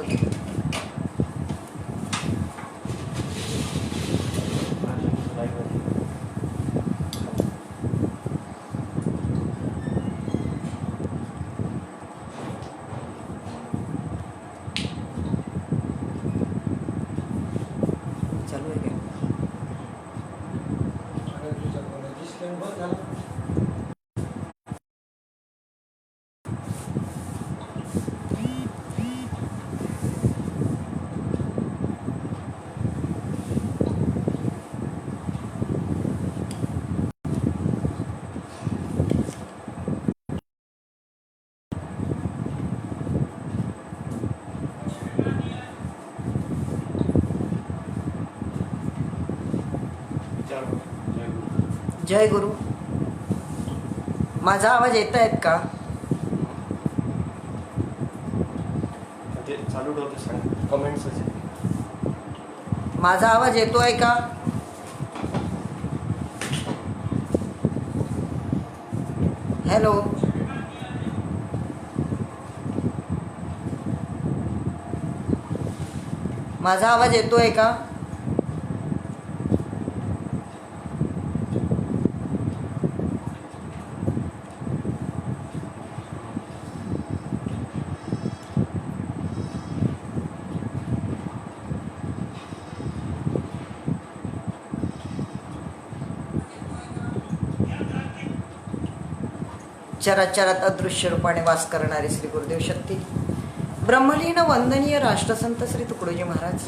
होते. चालू आहे काय? जय गुरु. माझा आवाज येत आहेत का? ते चालू ठेवते सांग कमेंट्स. माझा आवाज येतोय का? हॅलो. माझा आवाज येतोय का? चराचरात अदृश्य रूपाने वास करणारे श्री गुरुदेव शक्ती, ब्रह्मलीन वंदनीय राष्ट्रसंत श्री तुकडोजी महाराज,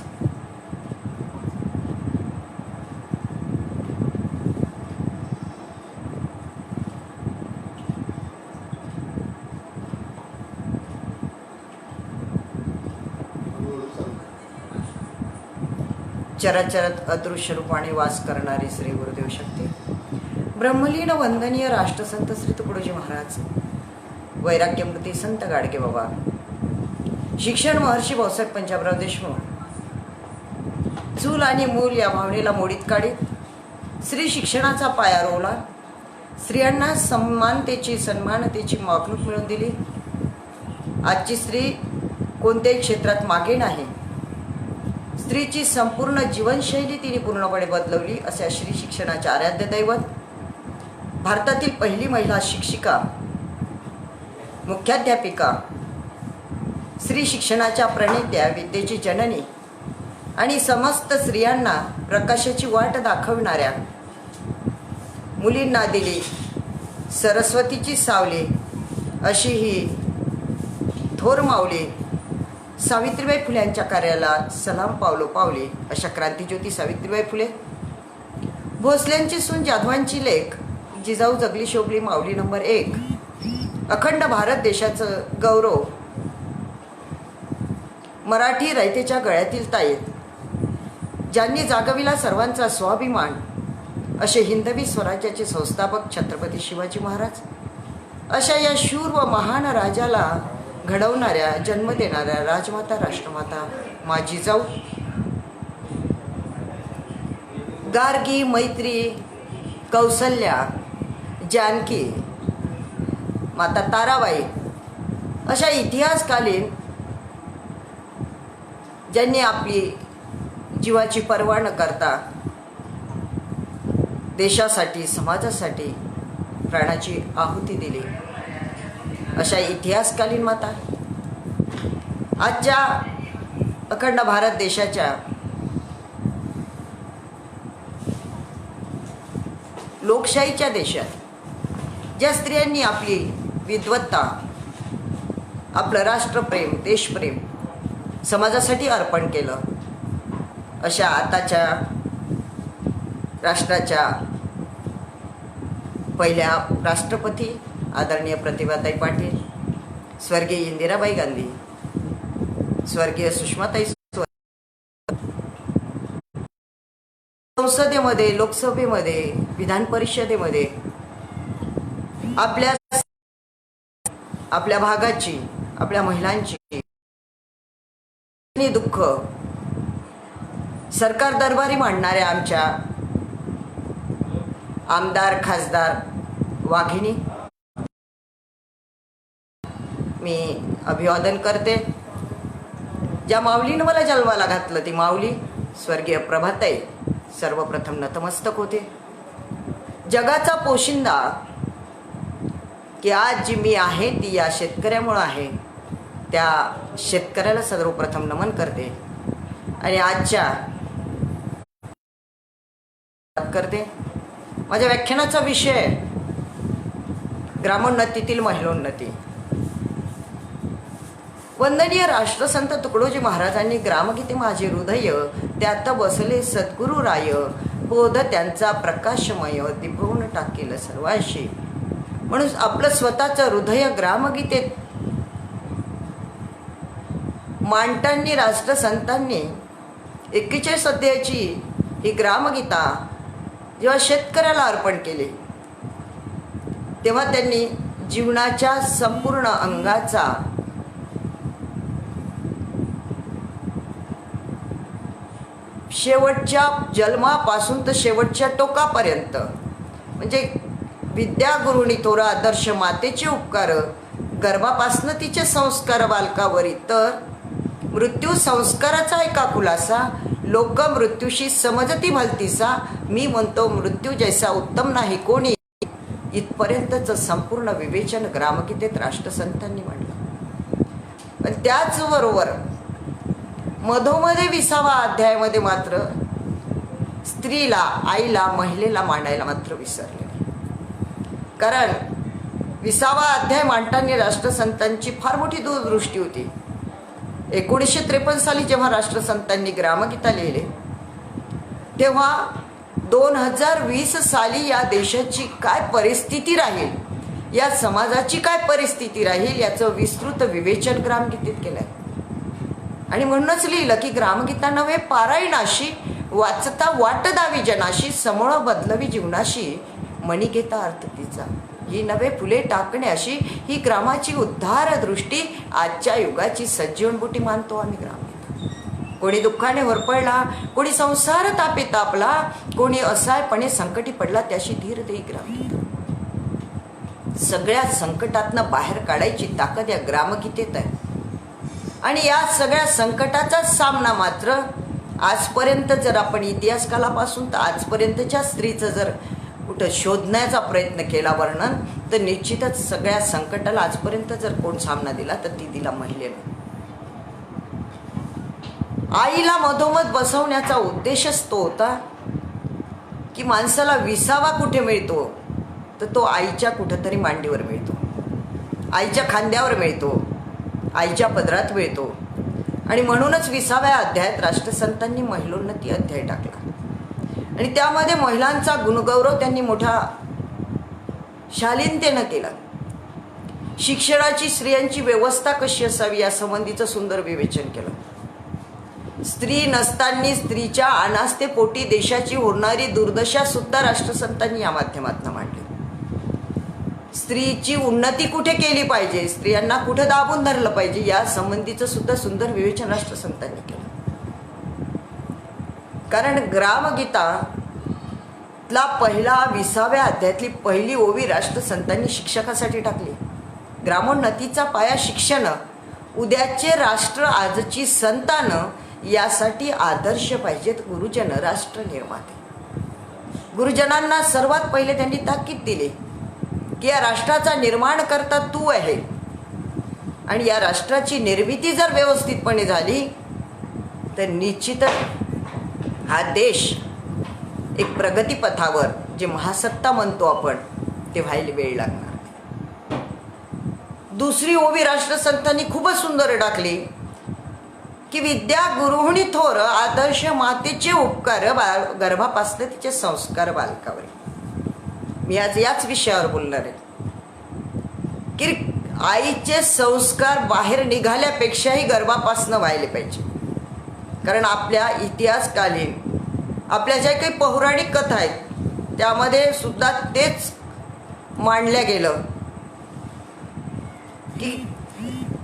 चराचरात अदृश्य रूपाने वास करणारे श्री गुरुदेव शक्ती, ब्रह्मलीन वंदनीय राष्ट्रसंत श्री तुकडोजी महाराज, वैराग्यमूर्ती संत गाडगे बाबा, शिक्षण महर्षी भाऊसाहेब पंजाबराव देशमुख, चूल आणि मूल या भावनेला मोडीत काढीत स्त्री शिक्षणाचा पाया रोवला, स्त्रियांना सन्मानतेची वागणूक मिळवून दिली. आजची स्त्री कोणत्याही क्षेत्रात मागे नाही. स्त्रीची संपूर्ण जीवनशैली तिने पूर्णपणे बदलवली. अशा श्री शिक्षणाचे आराध्य दैवत, भारतातील पहिली महिला शिक्षिका, मुख्याध्यापिका, स्त्री शिक्षणाच्या प्रणेत्या, विद्येची जननी आणि समस्त स्त्रियांना प्रकाशाची वाट दाखविणाऱ्या, मुलींना दिली सरस्वतीची सावली अशी ही थोर माऊली सावित्रीबाई फुल्यांच्या कार्याला सलाम पावलो पावली. अशा क्रांतिज्योती सावित्रीबाई फुले, भोसल्यांची सून जाधवांची लेक जिजाऊ जगली शोभली माऊली नंबर 1, अखंड भारत देशाचं गौरव, मराठी रयतेच्या गळ्यातील ताईत, ज्यांनी जागविला सर्वांचा स्वाभिमान, असे हिंदवी स्वराज्याचे संस्थापक छत्रपती शिवाजी महाराज. अशा या शूर व महान राजाला घडवणाऱ्या, जन्म देणाऱ्या राजमाता, राष्ट्रमाता मा जिजाऊ, गार्गी, मैत्री, कौसल्या, जानकी, माता ताराबाई, अशा इतिहासकालीन ज्यांनी आपली जीवाची पर्वा न करता देशासाठी, समाजासाठी प्राणाची आहुती दिली, अशा इतिहासकालीन माता आजच्या अखंड भारत देशाच्या लोकशाहीच्या देशात ज्या स्त्रियांनी आपली विद्वत्ता, आपलं राष्ट्रप्रेम, देशप्रेम समाजासाठी अर्पण केलं, अशा आताच्या राष्ट्राच्या पहिल्या राष्ट्रपती आदरणीय प्रतिभाताई पाटील, स्वर्गीय इंदिराबाई गांधी, स्वर्गीय सुषमाताई, संसदेमध्ये, लोकसभेमध्ये, विधान परिषदेमध्ये आपल्या भागाची, आपल्या महिलांची दुःख सरकार दरबारी मांडणाऱ्या आमच्या आमदार, खासदार वाघिणी मी अभिवादन करते. ज्या माऊलीनं मला जन्माला घातलं ती माऊली स्वर्गीय प्रभाताई सर्वप्रथम नतमस्तक होते. जगाचा पोशिंदा की आज जी मी आहे ती या शेतकऱ्यामुळं आहे, त्या शेतकऱ्याला सर्वप्रथम नमन करते. आणि आजच्या करते माझ्या व्याख्यानाचा विषय ग्रामोन्नतीतील महिलोन्नती. वंदनीय राष्ट्रसंत तुकडोजी महाराजांनी ग्रामगीते माझे हृदय त्यात बसले सद्गुरु राय, बोध त्यांचा प्रकाशमय दिपवून टाकेल सर्वांशी. म्हणून आपलं स्वतःचं हृदय ग्रामगीतेत मांडतांनी राष्ट्रसंतांनी 41 अध्यायाची ही ग्रामगीता जेव्हा शेतकऱ्याला अर्पण केली तेव्हा त्यांनी जीवनाच्या संपूर्ण अंगाचा शेवटच्या जन्मापासून तर शेवटच्या टोकापर्यंत म्हणजे विद्यागुरुनी थोरा आदर्श मातेचे उपकार, गर्भापासनं तिचे संस्कार बालकावरी, तर मृत्यू संस्काराचा एका खुलासा, लोक मृत्यूशी समजती भलतीसा, मी म्हणतो मृत्यू जैसा उत्तम नाही कोणी, इथपर्यंतचं संपूर्ण विवेचन ग्रामगीतेत राष्ट्रसंतांनी मांडलं. पण त्याचबरोबर मधोमध्ये 20व्या अध्यायामध्ये मात्र स्त्रीला, आईला, महिलेला मांडायला मात्र विसरले. कारण 20वा अध्याय मांडताना राष्ट्रसंतांची फार मोठी दूरदृष्टी होती. 1953 साली जेव्हा राष्ट्रसंतांनी ग्रामगीता लिहिले तेव्हा 2020 साली या देशाची काय परिस्थिती राहील, या समाजाची काय परिस्थिती राहील याचं विस्तृत विवेचन ग्रामगीतेत केलंय. आणि म्हणूनच लिहिलं की ग्रामगीता नव्हे पारायणाशी, वाचता वाट दावी जनाशी, समोळ बदलवी जीवनाशी, मणी घेता अर्थ तिचा, ही नव्हे फुले टाकण्याशी, ही ग्रामाची उद्धार दृष्टी, आजच्या युगाची सज्जीवनबुटी मानतो आम्ही ग्रामगीता. कोणी दुःखाने होरपळला, कोणी संसार तापे तापला, कोणी असायपणे संकटी पडला, त्याशी धीर देई ग्रामगीता. सगळ्या संकटातनं बाहेर काढायची ताकद या ग्रामगीतेत आहे. आणि या सगळ्या संकटाचा सामना मात्र आजपर्यंत जर आपण इतिहासकालापासून तर आजपर्यंतच्या स्त्रीचं जर कुठं शोधण्याचा प्रयत्न केला वर्णन, तर निश्चितच सगळ्या संकटाला आजपर्यंत जर कोण सामना दिला तर ती दिला महिलेनं. आईला मधोमध बसवण्याचा उद्देशच तो होता की माणसाला विसावा कुठे मिळतो तर तो आईच्या कुठंतरी मांडीवर मिळतो, आईच्या खांद्यावर मिळतो, आईच्या पदरात मिळतो. आणि म्हणूनच 20व्या अध्यायात राष्ट्रसंतांनी महिलोन्नती अध्याय टाकला. आणि त्यामध्ये महिलांचा गुणगौरव त्यांनी मोठ्या शालीनतेनं केला. शिक्षणाची, स्त्रियांची व्यवस्था कशी असावी या संबंधीचं सुंदर विवेचन केलं. स्त्री नसताना स्त्रीच्या अनास्थेपोटी देशाची होणारी दुर्दशा सुद्धा राष्ट्रसंतांनी या माध्यमातून मांडली. स्त्रीची उन्नती कुठे केली पाहिजे, स्त्रियांना कुठे दाबून धरलं पाहिजे या संबंधीचं सुद्धा सुंदर विवेचन राष्ट्रसंतांनी केलं. कारण ग्रामगीतातला पहिला 20व्या अध्यायातली पहिली ओवी राष्ट्रसंतांनी शिक्षकासाठी टाकली. ग्रामोन्नतीचा पाया शिक्षण, उद्याचे राष्ट्र आजची संतानं, यासाठी आदर्श पाहिजेत गुरुजन, राष्ट्र निर्माते. गुरुजनांना सर्वात पहिले त्यांनी ताकीद दिली की या राष्ट्राचा निर्माण करता तू आहे. आणि या राष्ट्राची निर्मिती जर व्यवस्थितपणे झाली तर निश्चितच हा देश एक प्रगतीपथावर, जे महासत्ता म्हणतो आपण, ते व्हायला वेळ लागणार. दुसरी ओवी राष्ट्रसंतांनी खूपच सुंदर टाकली की विद्या गुरुहुनी थोर, आदर्श मातेचे उपकार, गर्भापासले तिचे संस्कार बालकावर. मी आज याच विषयावर बोलणार आहे की आईचे संस्कार बाहेर निघाल्यापेक्षाही गर्भापासनं व्हायला पाहिजे. कारण आपल्या इतिहासकालीन आपल्या ज्या काही पौराणिक कथा आहेत त्यामध्ये सुद्धा तेच मांडल्या गेलं की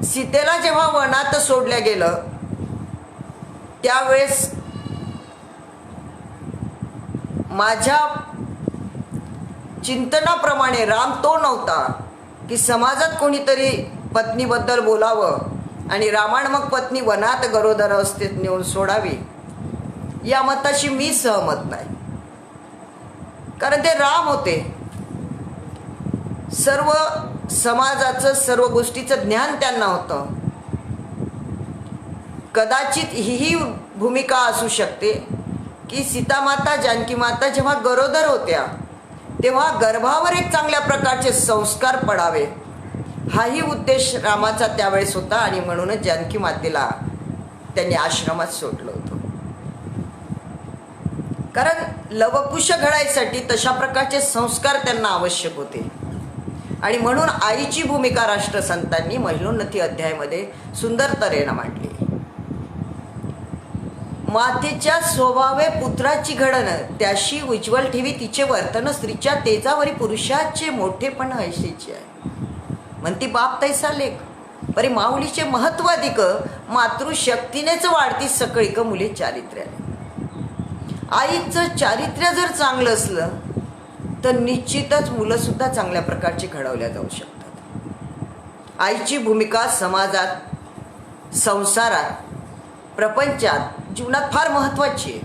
सीतेला जेव्हा वनात सोडल्या गेलं त्यावेळेस माझ्या चिंतनाप्रमाणे राम तो नव्हता की समाजात कोणीतरी पत्नीबद्दल बोलावं आणि रामायण मग पत्नी वनात गरोदर अवस्थेत नेऊन सोडावी, या मताशी मी सहमत नाही. कारण ते राम होते. सर्व समाजाचं, सर्व गोष्टीचं ज्ञान त्यांना होतं. कदाचित ही भूमिका असू शकते की सीतामाता, जानकी माता जेव्हा गरोदर होत्या तेव्हा गर्भावर एक चांगल्या प्रकारचे संस्कार पडावे, हाही उद्देश रामाचा त्यावेळेस होता. आणि म्हणूनच जानकी मातेला त्यांनी आश्रमात सोडलं होतं. कारण लवकुश घडायसाठी तशा प्रकारचे संस्कार त्यांना आवश्यक होते. आणि म्हणून आईची भूमिका राष्ट्रसंतांनी महिलोन्नती अध्यायामध्ये सुंदर तऱ्हेनं मांडली. मातेच्या स्वभावे पुत्राची घडण, त्याशी उज्ज्वल ठेवी तिचे वर्तन, स्त्रीच्या तेजावरी पुरुषाचे मोठेपण ऐशीचे आहे. म्हणती बाप तैसा लेख, परी माऊलीचे महत्व अधिक, मातृशक्तीनेच वाढती सकळीक मुले चारित्र्याने. आईचं चारित्र्य जर चांगलं असलं तर निश्चितच मुलं सुद्धा चांगल्या प्रकारची घडवल्या जाऊ शकतात. आईची भूमिका समाजात, संसारात, प्रपंचात, जीवनात फार महत्वाची आहे.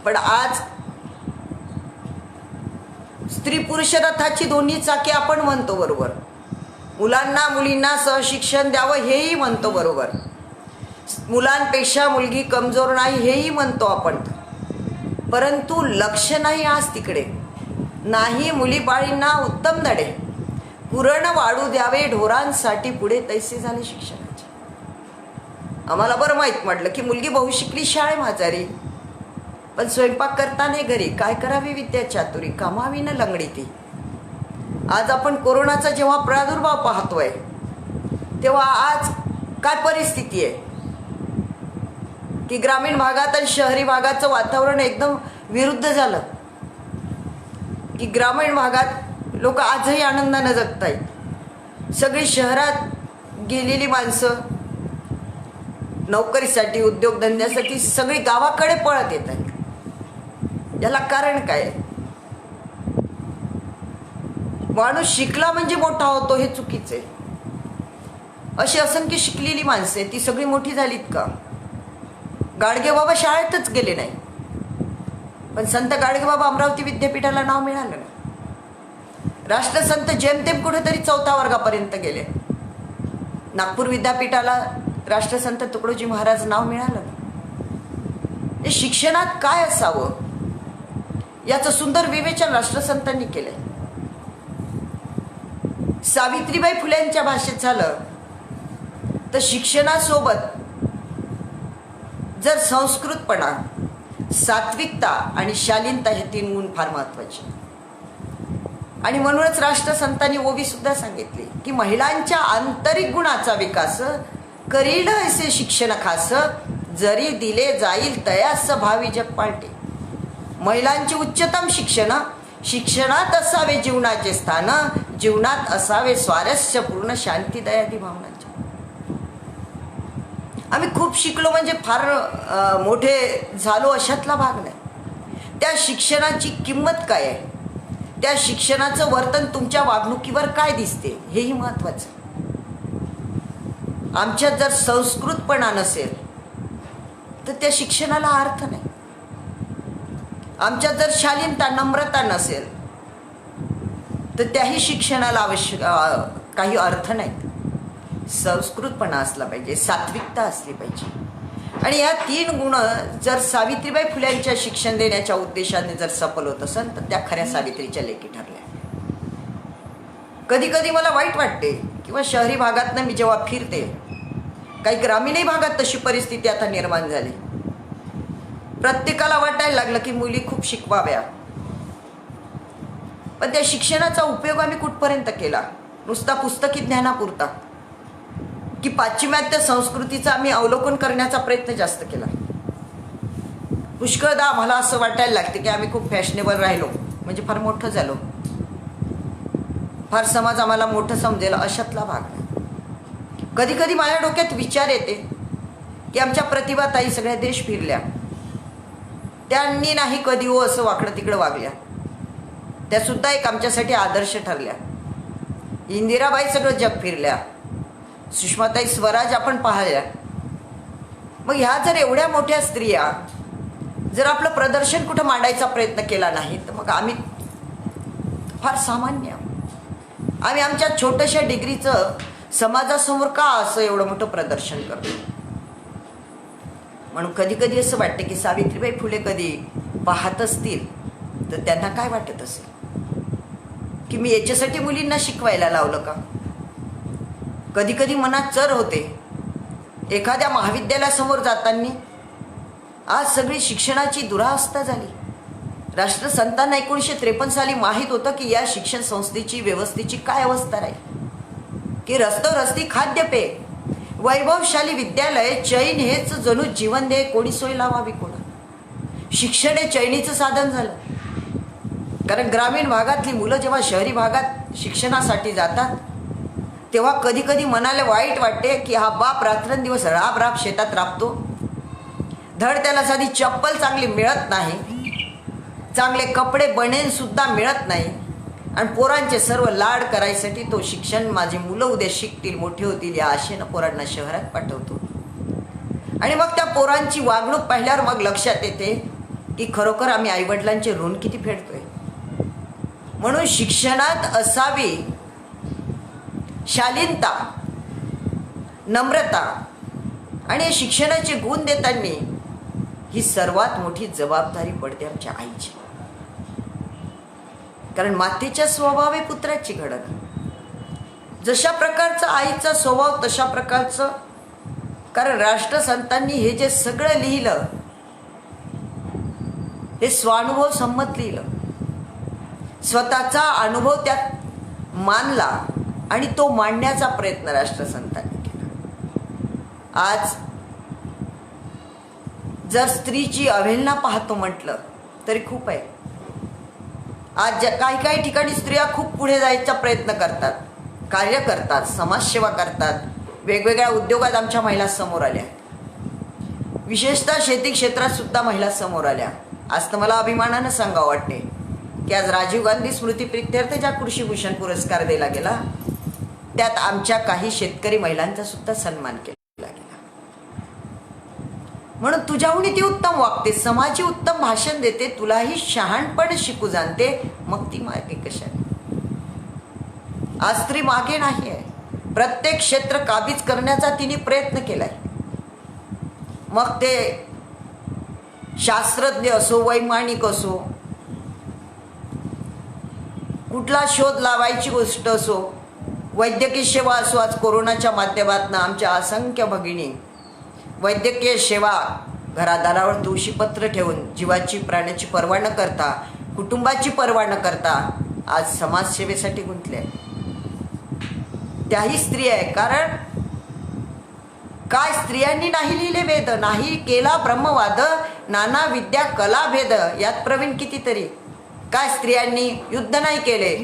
पण आज स्त्री पुरुष रथाची दोन्ही चाके आपण म्हणतो बरोबर, मुलांना मुलींना सहशिक्षण द्यावं हेही म्हणतो बरोबर, मुलांपेक्षा मुलगी कमजोर नाही हेही म्हणतो आपण. परंतु लक्ष नाही आज तिकडे. नाही मुली बाळींना उत्तम नडे, कुरण वाढू द्यावे ढोरांसाठी पुढे तैसे झाले शिक्षणाचे. आम्हाला बरं माहीत म्हटलं की मुलगी बहुशिकली शाळे म्हाजारी, पण स्वयंपाक करताना घरी काय करावी विद्या चातुरी, कामावी न लंगडी ती. आज आपण कोरोनाचा जेव्हा प्रादुर्भाव पाहतोय तेव्हा आज काय परिस्थिती आहे की ग्रामीण भागात आणि शहरी भागाचं वातावरण एकदम विरुद्ध झालं. की ग्रामीण भागात लोक आजही आनंदानं जगत आहेत. सगळी शहरात गेलेली माणसं नोकरीसाठी, उद्योगधंद्यासाठी सगळी गावाकडे पळत येत आहेत. याला कारण काय? माणूस शिकला म्हणजे मोठा होतो हे चुकीचं आहे. अशी असंख्य शिकलेली माणसं आहेत, ती सगळी मोठी झालीत का? गाडगे बाबा शाळेतच गेले नाही, पण संत गाडगे बाबा अमरावती विद्यापीठाला नाव मिळालं नाही. राष्ट्रसंत जेमतेम कुठेतरी 4थ्या वर्गापर्यंत गेले. नागपूर विद्यापीठाला राष्ट्रसंत तुकडोजी महाराज नाव मिळालं नाही. शिक्षणात काय असावं याचं सुंदर विवेचन राष्ट्रसंतांनी केलंय. सावित्रीबाई फुलेंच्या भाषेत झालं तर शिक्षणासोबत जर संस्कृतपणा, सात्विकता आणि शालीनता हे 3 गुण फार महत्वाचे. आणि म्हणूनच राष्ट्रसंतांनी ओवी सुद्धा सांगितली की महिलांच्या आंतरिक गुणाचा विकास करील असे शिक्षण खास, जरी दिले जाईल तयास भावी जग पालटे. महिलांचे उच्चतम शिक्षण, शिक्षणात असावे जीवनाचे स्थान, जीवनात असावे स्वारस्यपूर्ण शांती दयादी भावनांचे. आम्ही खूप शिकलो म्हणजे फार मोठे झालो अशातला भाग नाही. त्या शिक्षणाची किंमत काय आहे, त्या शिक्षणाचं वर्तन तुमच्या वागणुकीवर काय दिसते हेही महत्वाचं. आमच्यात जर संस्कृतपणा नसेल तर त्या शिक्षणाला अर्थ नाही. आमच्यात जर शालीनता, नम्रता नसेल तर त्याही शिक्षणाला आवश्यक काही अर्थ नाही. संस्कृतपणा असला पाहिजे, सात्विकता असली पाहिजे. आणि या 3 गुण जर सावित्रीबाई फुल्यांच्या शिक्षण देण्याच्या उद्देशाने जर सफल होत असेल तर त्या खऱ्या सावित्रीच्या लेकी ठरल्या. कधी कधी मला वाईट वाटते किंवा शहरी भागातनं मी जेव्हा फिरते, काही ग्रामीणही भागात तशी परिस्थिती आता निर्माण झाली. प्रत्येकाला वाटायला लागलं की मुली खूप शिकवाव्या, पण त्या शिक्षणाचा उपयोग आम्ही कुठपर्यंत केला? नुसता पुस्तकी ज्ञानापुरता की पाश्चिमात्य संस्कृतीचा आम्ही अवलोकन करण्याचा प्रयत्न जास्त केला? पुष्कळदा आम्हाला असं वाटायला लागते की आम्ही खूप फॅशनेबल राहिलो म्हणजे फार मोठं झालो, फार समाज आम्हाला मोठं समजेल अशातला भाग नाही. कधी कधी माझ्या डोक्यात विचार येते की आमच्या प्रतिभाताई सगळ्या देश फिरल्या, त्यांनी नाही कधी हो असं वाकडं तिकडं वागल्या, त्या सुद्धा एक आमच्यासाठी आदर्श ठरल्या. इंदिराबाई सगळं जग फिरल्या, सुषमाताई स्वराज आपण पाहिल्या. मग ह्या जर एवढ्या मोठ्या स्त्रिया जर आपलं प्रदर्शन कुठं मांडायचा प्रयत्न केला नाही तर मग आम्ही फार सामान्य. आम्ही आमच्या छोट्याशा डिग्रीचं समाजासमोर का असं एवढं मोठं प्रदर्शन करतो. म्हणून कधी कधी असं वाटतं की सावित्रीबाई फुले कधी पाहत असतील तर त्यांना काय वाटत असेल की मी याच्यासाठी मुलींना शिकवायला लावलं का. कधी कधी मनात चर होते. एखाद्या महाविद्यालयासमोर जाताना आज सगळी शिक्षणाची दुरावस्था झाली. राष्ट्रसंतांना 1953 साली माहीत होतं की या शिक्षण संस्थेची व्यवस्थेची काय अवस्था राहील की रस्ती खाद्यपेय वैभवशाली विद्यालय चैन हेच जणू जीवन दे कोणी सोय लावावी कोणा. शिक्षण हे चैनीचं साधन झालं. कारण ग्रामीण भागातली मुलं जेव्हा शहरी भागात शिक्षणासाठी जातात तेव्हा कधी कधी मनाला वाईट वाटते की हा बाप रात्रंदिवस राब शेतात राबतो. धड त्याला साधी चप्पल चांगली मिळत नाही, चांगले कपडे बनेन सुद्धा मिळत नाही आणि पोरांचे सर्व लाड करायसाठी तो शिक्षण माझी मुलं उद्या शिकतील मोठे होतील या आशेनं पोरांना शहरात पाठवतो. आणि मग त्या पोरांची वागणूक पाहिल्यावर मग लक्षात येते की खरोखर आम्ही आईवडिलांचे ऋण किती फेडतोय. म्हणून शिक्षणात असावी शालीनता, नम्रता आणि शिक्षणाचे गुण देताना ही सर्वात मोठी जबाबदारी पडते आमच्या आईची. कारण मातेच्या स्वभाव आहे पुत्राची घडण. जशा प्रकारचा आईचा स्वभाव तशा प्रकारचं. कारण राष्ट्रसंतांनी हे जे सगळं लिहिलं हे स्वानुभव संमत लिहिलं. स्वतःचा अनुभव त्यात मानला आणि तो मांडण्याचा प्रयत्न राष्ट्रसंतांनी केला. आज जर स्त्रीची अवहेलना पाहतो म्हटलं तरी खूप आहे. आज काही ठिकाणी स्त्रिया खूप पुढे जायचा प्रयत्न करतात, कार्य करतात, समाजसेवा करतात. वेगवेगळ्या उद्योगात आमच्या महिला समोर आल्या. विशेषतः शेती क्षेत्रात सुद्धा महिला समोर आल्या. आज तर मला अभिमानानं सांगावं वाटते की आज राजीव गांधी स्मृती प्रित्यर्थ ज्या कृषीभूषण पुरस्कार दिला गेला त्यात आमच्या काही शेतकरी महिलांचा सुद्धा सन्मान केला गेला. म्हणून तुझ्याहून ती उत्तम वागते, समाजी उत्तम भाषण देते, तुलाही शहाणपण शिकू जाणते, मग ती मागे कशाने. आज स्त्री मागे नाही आहे. प्रत्येक क्षेत्र काबीज करण्याचा तिने प्रयत्न केलाय. मग ते शास्त्रज्ञ असो, वैमानिक असो, कुठला शोध लावायची गोष्ट असो, वैद्यकीय सेवा असो. आज कोरोनाच्या माध्यमातून आमच्या असंख्य भगिनी वैद्यकीय सेवा घरादारावर तुळशीपत्र ठेवून जीवाची प्राण्याची पर्वा न करता, कुटुंबाची पर्वा न करता आज समाजसेवेसाठी गुंतल्या. त्याही स्त्री आहे. कारण काय स्त्रियांनी नाही लिहिले वेद, नाही केला ब्रह्मवाद, नाना विद्या कला भेद, यात प्रवीण कितीतरी. काय स्त्रियांनी युद्ध नाही केले,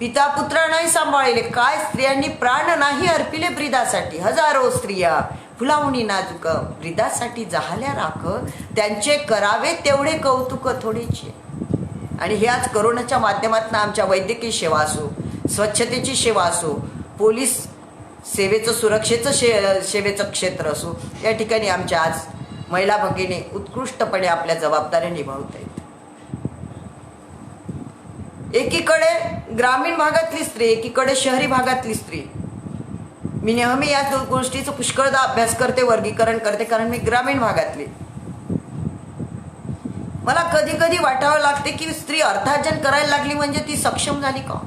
पिता पुत्र नाही सांभाळले, काय स्त्रियांनी प्राण नाही अर्पिले ब्रीदासाठी. हजारो स्त्रिया फुलावणी नाजूक ब्रीदासाठी जाहल्या राख, त्यांचे करावे तेवढे कौतुक थोडीचे. आणि हे आज करोनाच्या माध्यमातून आमच्या वैद्यकीय सेवा असो, स्वच्छतेची सेवा असो, पोलीस सेवेचं सुरक्षेचं सेवेचं क्षेत्र असो, या ठिकाणी आमच्या आज महिला भगिनी उत्कृष्टपणे आपल्या जबाबदाऱ्या निभावत आहेत. एकीकडे ग्रामीण भागातली स्त्री, एकीकडे शहरी भागातली स्त्री. मी नेहमी या गोष्टीचं पुष्कळदा अभ्यास करते, वर्गीकरण करते, कारण मी ग्रामीण भागातली. मला कधी कधी वाटावं लागते की स्त्री अर्थार्जन करायला लागली म्हणजे ती सक्षम झाली का.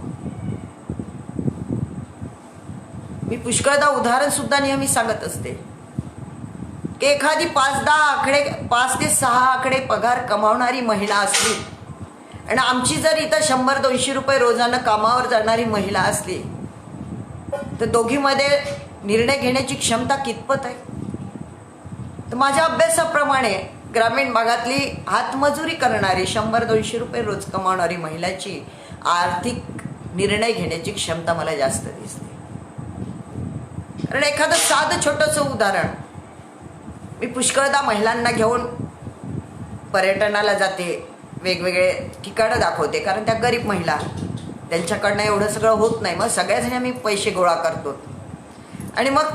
मी पुष्कळदा उदाहरण सुद्धा नेहमी सांगत असते की एखादी 5 ते 6 आकडे पगार कमावणारी महिला असली आणि आमची जर इथं 100-200 रुपये रोजानं कामावर जाणारी महिला असली तर दोघीमध्ये निर्णय घेण्याची क्षमता कितपत आहे. तर माझ्या अभ्यासाप्रमाणे ग्रामीण भागातली हातमजुरी करणारी 100-200 रुपये रोज कमावणारी महिलाची आर्थिक निर्णय घेण्याची क्षमता मला जास्त दिसते. कारण एखादं साधं छोटंसं उदाहरण, मी पुष्कळदा महिलांना घेऊन पर्यटनाला जाते, वेगवेगळे ठिकाणं दाखवते. कारण त्या गरीब महिला, त्यांच्याकडनं एवढं सगळं होत नाही. मग सगळ्याजणी आम्ही पैसे गोळा करतो. आणि मग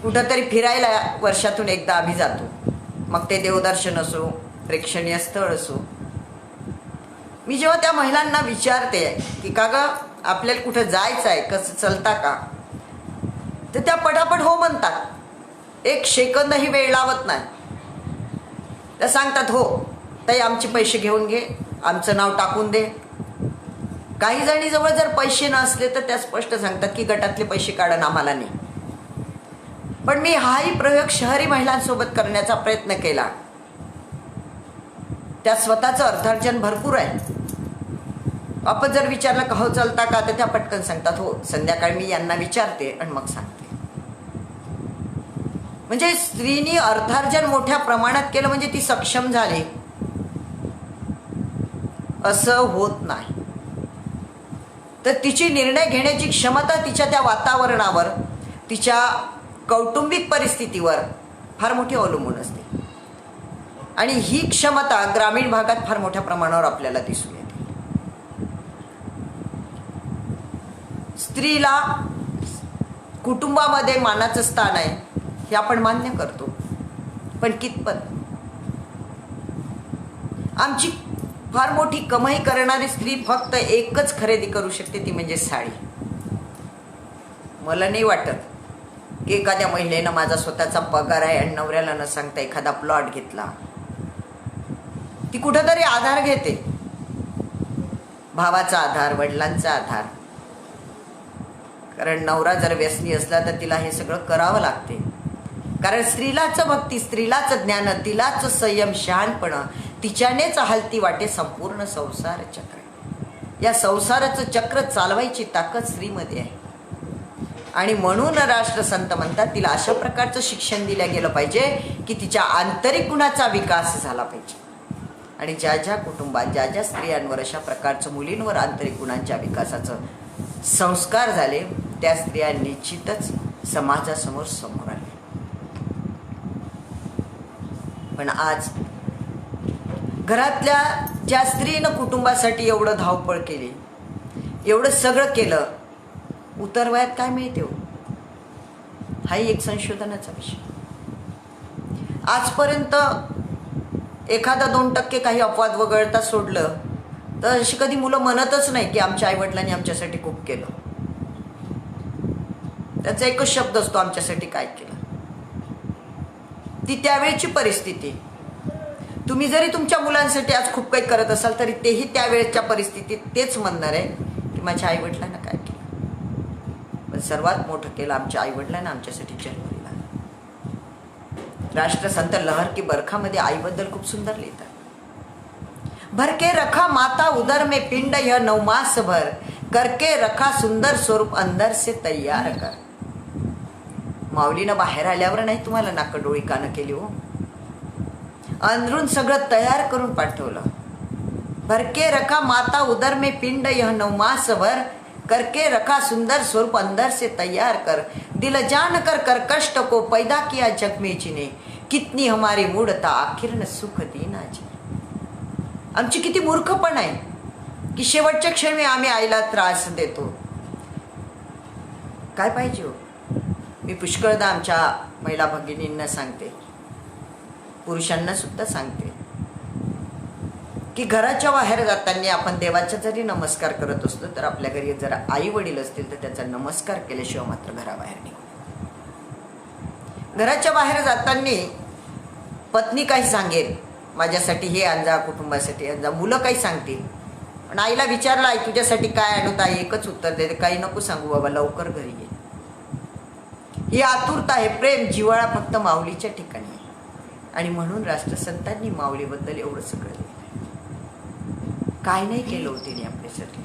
कुठंतरी फिरायला वर्षातून एकदा आम्ही जातो. मग ते देवदर्शन असो, प्रेक्षणीय स्थळ असो. मी जेव्हा त्या महिलांना विचारते की का ग आपल्याला कुठं जायचं आहे, कसं चलता का, तर त्या पटापट हो म्हणतात. एक सेकंदही वेळ लावत नाही. त्या सांगतात हो ताई आमचे पैसे घेऊन घे, आमचं नाव टाकून दे. काही जणीजवळ जर पैसे नसले तर त्या स्पष्ट सांगतात की गटातले पैसे काढून आम्हाला नाही. पण मी हाही प्रयोग शहरी महिलांसोबत करण्याचा प्रयत्न केला. त्या स्वतःचं अर्थार्जन भरपूर आहे. आपण जर विचारलं का हो चलता का, तर त्या पटकन सांगतात हो संध्याकाळी मी यांना विचारते आणि मग सांगते. म्हणजे स्त्रीनी अर्थार्जन मोठ्या प्रमाणात केलं म्हणजे ती सक्षम झाली असं होत नाही. तर तिची निर्णय घेण्याची क्षमता तिच्या त्या वातावरणावर, तिच्या कौटुंबिक परिस्थितीवर फार मोठी अवलंबून असते. आणि ही क्षमता ग्रामीण भागात फार मोठ्या प्रमाणावर आपल्याला दिसून येते. स्त्रीला कुटुंबामध्ये मानाचं स्थान आहे हे आपण मान्य करतो, पण कितपत? आमची फार मोठी कमाई करणारी स्त्री फक्त एकच खरेदी करू शकते, ती म्हणजे साडी. मला नाही वाटत की एखाद्या महिलेनं माझा स्वतःचा पगार आहे आणि नवऱ्याला न सांगता एखादा प्लॉट घेतला. ती कुठंतरी आधार घेते, भावाचा आधार, वडिलांचा आधार. कारण नवरा जर व्यसनी असला तर तिला हे सगळं करावं लागते. कारण स्त्रीलाच भक्ती, स्त्रीलाच ज्ञान, तिलाच संयम, शहाणपण, तिच्यानेच हलती वाटे संपूर्ण संसार चक्र. या संसाराचं चक्र चालवायची ताकद स्त्रीमध्ये आहे. आणि म्हणून राष्ट्रसंत म्हणतात तिला अशा प्रकारचं शिक्षण दिलं गेलं पाहिजे की तिच्या आंतरिक गुणाचा विकास झाला पाहिजे. आणि ज्या ज्या कुटुंबात, ज्या ज्या स्त्रियांवर अशा प्रकारचं मुलींवर आंतरिक गुणांच्या विकासाचं संस्कार झाले, त्या स्त्रिया निश्चितच समाजासमोर समोर आले. पण आज घरातल्या ज्या स्त्रीनं कुटुंबासाठी एवढं धावपळ केली, एवढं सगळं केलं, उतरवयात काय मिळते हो? हाही एक संशोधनाचा विषय. आजपर्यंत एखादा 2% काही अपवाद वगळता सोडलं तर अशी कधी मुलं म्हणतच नाही की आमच्या आईवडिलांनी आमच्यासाठी खूप केलं. त्याचा एकच शब्द असतो, आमच्यासाठी काय केलं. ती त्यावेळची परिस्थिती. तुम्ही जरी तुमच्या मुलांसाठी आज खूप काही करत असाल तरी तेही त्यावेळेच्या परिस्थितीत तेच म्हणणार आहे की माझ्या आईवडिलांना काय केलं. पण सर्वात मोठं केलं आमच्या आईवडिलांना आमच्यासाठी जन्म दिला. राष्ट्रसंत लहर की बरखामध्ये आईबद्दल खूप सुंदर लिहितात. भरके रखा माता उदर में पिंड यह 9 मास भर, करके रखा सुंदर स्वरूप अंदर से तैयार कर. माऊलीनं बाहेर आल्यावर नाही तुम्हाला नाकडोळी कानं केली हो, अंदरून सगळं तयार करून पाठवलं. भरके रखा माता उदर में पिंड यह 9 मास भर, करके रखा सुंदर स्वरूप अंदर से तैयार कर. दिल जान कर कष्ट को पैदा किया जग में जिने, कितनी हमारी मूढता आखिर न सुख दीना जी. आमची किती मूर्खपण आहे की शेवटच्या क्षणी आम्ही आईला त्रास देतो. काय पाहिजे हो? मी पुष्कळदा आमच्या महिला भगिनींना सांगते, पुरुषांना सुद्धा सांगते की घराच्या बाहेर जाताना आपण देवाचा जरी नमस्कार करत असतो तर आपल्या घरी जर आई वडील असतील तर त्याचा नमस्कार केल्याशिवाय मात्र घराबाहेर निघू. घराच्या बाहेर जाताना पत्नी काही सांगेल, माझ्यासाठी हे आणजा, कुटुंबासाठी आणजा, मुलं काही सांगतील, पण आईला विचारलं आई तुझ्यासाठी काय आणू, आई एकच उत्तर देते, काही नको सांगू बाबा, लवकर घरी ये. ही आतुरता आहे, प्रेम, जिव्हाळा फक्त माऊलीच्या ठिकाणी आहे. आणि म्हणून राष्ट्रसंतांनी माऊलीबद्दल एवढं सगळं लिहिलं. काय नाही केलं होते तिने आपल्यासाठी.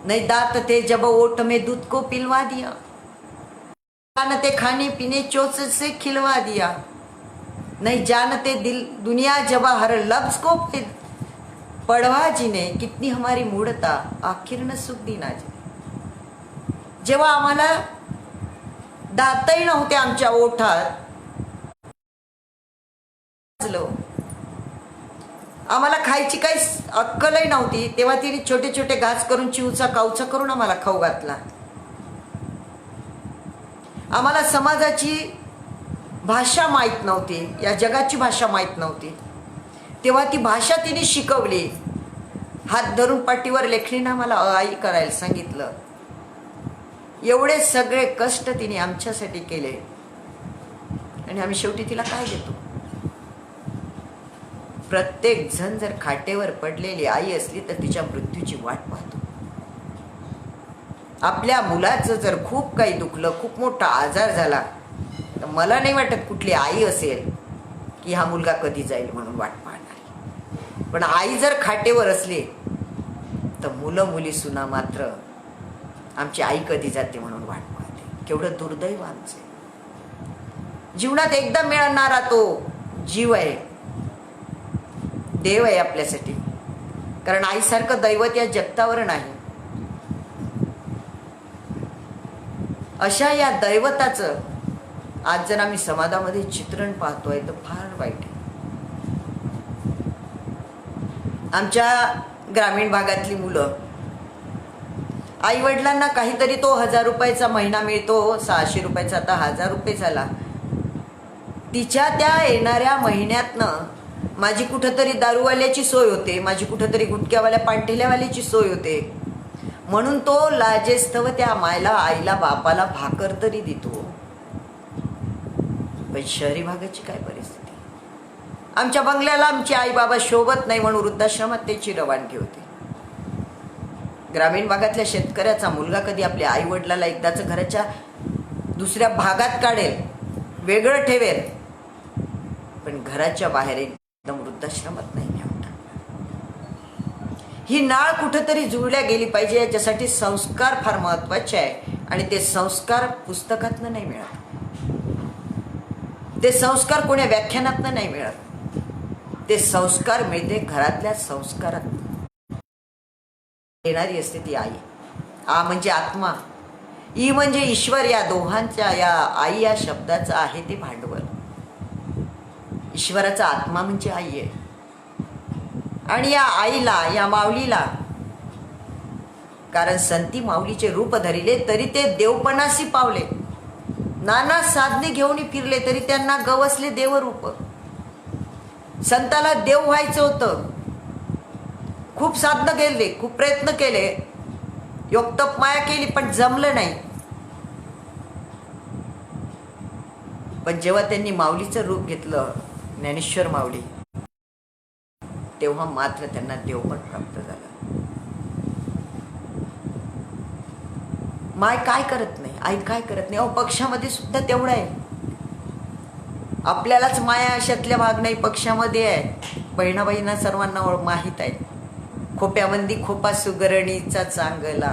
नहीं दात थे जब ओट में दूध को पिलवा दिया, जानते खाने पीने चोच से खिलवा दिया, नहीं जानते दिल दुनिया जब हर लफ्ज को पढ़वा जिने, कितनी हमारी मूढ़ता आखिर न सुख दीना जी. जेव्हा आम्हाला दातही नव्हते आमच्या ओठात, आम्हाला खायची काही अक्कलही नव्हती, तेव्हा तिने छोटे छोटे घास करून चिवचा कावचा करून आम्हाला खाऊ घातला. आम्हाला समाजाची भाषा माहीत नव्हती, या जगाची भाषा माहीत नव्हती. तेव्हा ती भाषा तिने शिकवली. हात धरून पाठीवर लेखणीनं आम्हाला आई करायला सांगितलं. एवढे सगळे कष्ट तिने आमच्यासाठी केले आणि आम्ही शेवटी तिला काय देतो? प्रत्येक जण जर खाटेवर पडलेली आई असली तर तिच्या मृत्यूची वाट पाहतो. आपल्या मुलाचं जर खूप काही दुखलं, खूप मोठा आजार झाला, तर मला नाही वाटत कुठली आई असेल की हा मुलगा कधी जाईल म्हणून वाट पाहणारी. पण आई जर खाटेवर असली तर मुलं मुली सुना मात्र आमची आई कधी जाते म्हणून वाट पाहते. केवढं दुर्दैव आमचे. जीवनात एकदा मिळणारा तो जीव आहे, देव आहे आपल्यासाठी. कारण आईसारखं दैवत या जगतावर नाही. अशा या दैवताचं आज जर आम्ही समाजामध्ये चित्रण पाहतोय तर फार वाईट आहे. आमच्या ग्रामीण भागातली मुलं आई वडिलांना काहीतरी तो 1000 रुपयाचा महिना मिळतो, 600 रुपयाचा आता 1000 रुपये झाला. तिच्या त्या येणाऱ्या महिन्यातनं माझी कुठंतरी दारूवाल्याची सोय होते, माझी कुठंतरी गुटख्यावाल्या पांठेल्यावाल्याची सोय होते, म्हणून तो लाजेस्तव त्या मायला आईला बापाला भाकर तरी देतो. पण शहरी भागाची काय परिस्थिती? आमच्या बंगल्याला आमची आई बाबा शोभत नाही म्हणून वृद्धाश्रमात त्याची रवानगी होती. ग्रामीण भागातल्या शेतकऱ्याचा मुलगा कधी आपल्या आई वडिलाला एकदाच घराच्या दुसऱ्या भागात काढेल, वेगळं ठेवेल, पण घराच्या बाहेर एकदम वृद्धाश्रमात नाही न्यावं टाकणार. ही नाळ कुठंतरी जुळल्या गेली पाहिजे. याच्यासाठी संस्कार फार महत्वाचे आहे आणि ते संस्कार पुस्तकातनं नाही मिळत. ते संस्कार कोण्या व्याख्यानातनं नाही मिळत. ते संस्कार मिळते घरातल्या संस्कारात. येणारी असते ती आई. आ म्हणजे आत्मा, ई म्हणजे ईश्वर. या दोहांच्या या आई या शब्दाचं आहे ते भांडवल. ईश्वराचा आत्मा म्हणजे आई आहे. आणि या आईला, या माऊलीला, कारण संती माऊलीचे रूप धरिले तरी ते देवपणासी पावले. नाना साधने घेऊन फिरले तरी त्यांना गवसले देवरूप. संताला देव व्हायचं होतं. खूप साधनं केले, खूप प्रयत्न केले, योगतप माया केली, पण जमलं नाही. पण जेव्हा त्यांनी माऊलीचं रूप घेतलं, ज्ञानेश्वर माऊली, तेव्हा मात्र त्यांना देवपण प्राप्त झालं. माय काय करत नाही, आई काय करत नाही. पक्षामध्ये सुद्धा तेवढं आहे. आपल्यालाच माया अशातल्या भाग नाही, पक्षामध्ये आहे. बहिणाबाईंना सर्वांना माहीत आहे. खोप्यामंदी खोपा सुगरणीचा चांगला,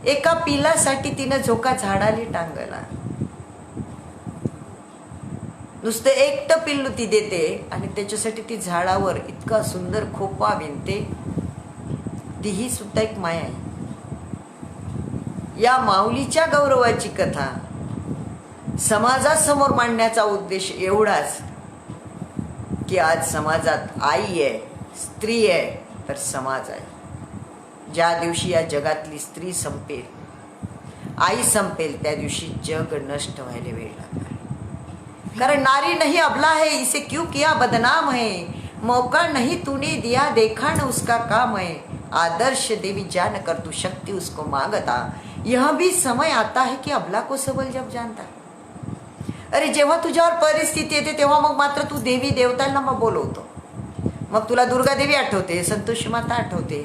एका पिलासाठी तिनं झोका झाडाली टांगला. नुसतं एकटं पिल्लू ती देते आणि त्याच्यासाठी ती झाडावर इतका सुंदर खोपा विणते. तीही सुद्धा एक माया आहे. या माऊलीच्या गौरवाची कथा समाजासमोर मांडण्याचा उद्देश एवढाच की आज समाजात आई आहे, स्त्री आहे, तर समाज आहे. ज्या दिवशी या जगातली स्त्री संपेल, आई संपेल, त्या दिवशी जग नष्ट व्हायला वेळ लागणार. कारण नारी नहीं अबला है, इसे क्यों किया बदनाम है, मौका नहीं तूने दिया, देखा न उसका काम है, आदर्श देवी जान कर तू शक्ति उसको मांगता, यह भी समय आता है कि अबला को सबल जब जानता. अरे जेव्हा तुझ्यावर परिस्थिती येते तेव्हा मग मात्र तू देवी देवतांना मग बोलवतो. मग तुला दुर्गा देवी आठवते, संतोषी माता आठवते,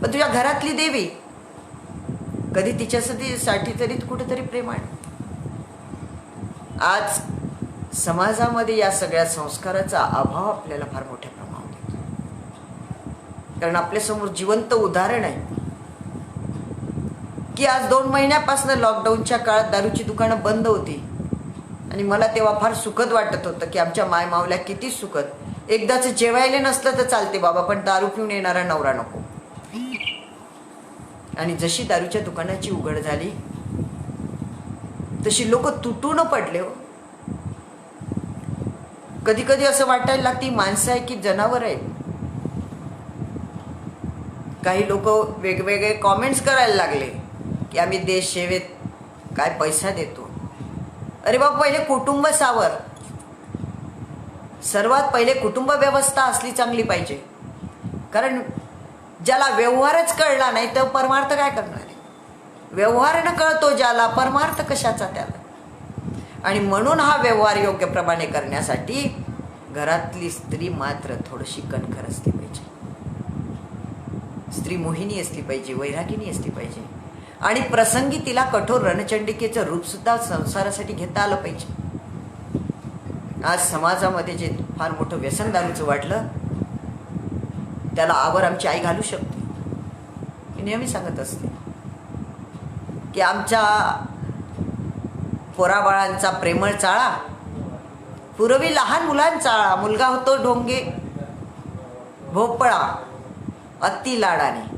पण तुझ्या घरातली देवी कधी तिच्यासाठी तरी कुठेतरी प्रेम आहे. आज समाजामध्ये या सगळ्या संस्काराचा अभाव आपल्याला फार मोठ्या प्रमाणात येतो. कारण आपल्यासमोर जिवंत उदाहरण आहे की आज 2 महिन्यापासून लॉकडाऊनच्या काळात दारूची दुकानं बंद होती आणि मला तेव्हा फार सुखद वाटत होतं की आमच्या माय मावल्या किती सुखद. एकदाच जेवायला नसलं तर चालते बाबा, पण दारू पिऊन येणारा नवरा नको. आणि जशी दारूच्या दुकानाची उघड झाली तशी लोक तुटून पडले हो. कधी कधी असं वाटायला लागते माणसं आहे की जनावर आहे. काही लोक वेगवेगळे कॉमेंट्स करायला लागले की आम्ही देश सेवेत काय पैसा देतो. अरे बाबा, पहिले कुटुंब सावर. सर्वात पहिले कुटुंब व्यवस्था असली चांगली पाहिजे. कारण ज्याला व्यवहारच कळला नाही तर परमार्थ काय करणार आहे. व्यवहार न कळतो ज्याला, परमार्थ कशाचा त्याला. आणि म्हणून हा व्यवहार योग्य प्रमाणे करण्यासाठी घरातली स्त्री मात्र थोडीशी कणखर असली पाहिजे. स्त्री मोहिनी असली पाहिजे, वैरागिनी असली पाहिजे. आणि प्रसंगी तिला कठोर रणचंडिकेचं रूप सुद्धा संसारासाठी घेता आलं पाहिजे. आज समाजामध्ये जे फार मोठं व्यसन दारूचं वाढलं, त्याला आवर आमची आई घालू शकते. मी नेहमी सांगत असते की आमच्या पोराबाळांचा प्रेमळ चाळा पूर्वी लहान मुलांचा मुलगा होतो ढोंगे भोपळा अति लाडाने.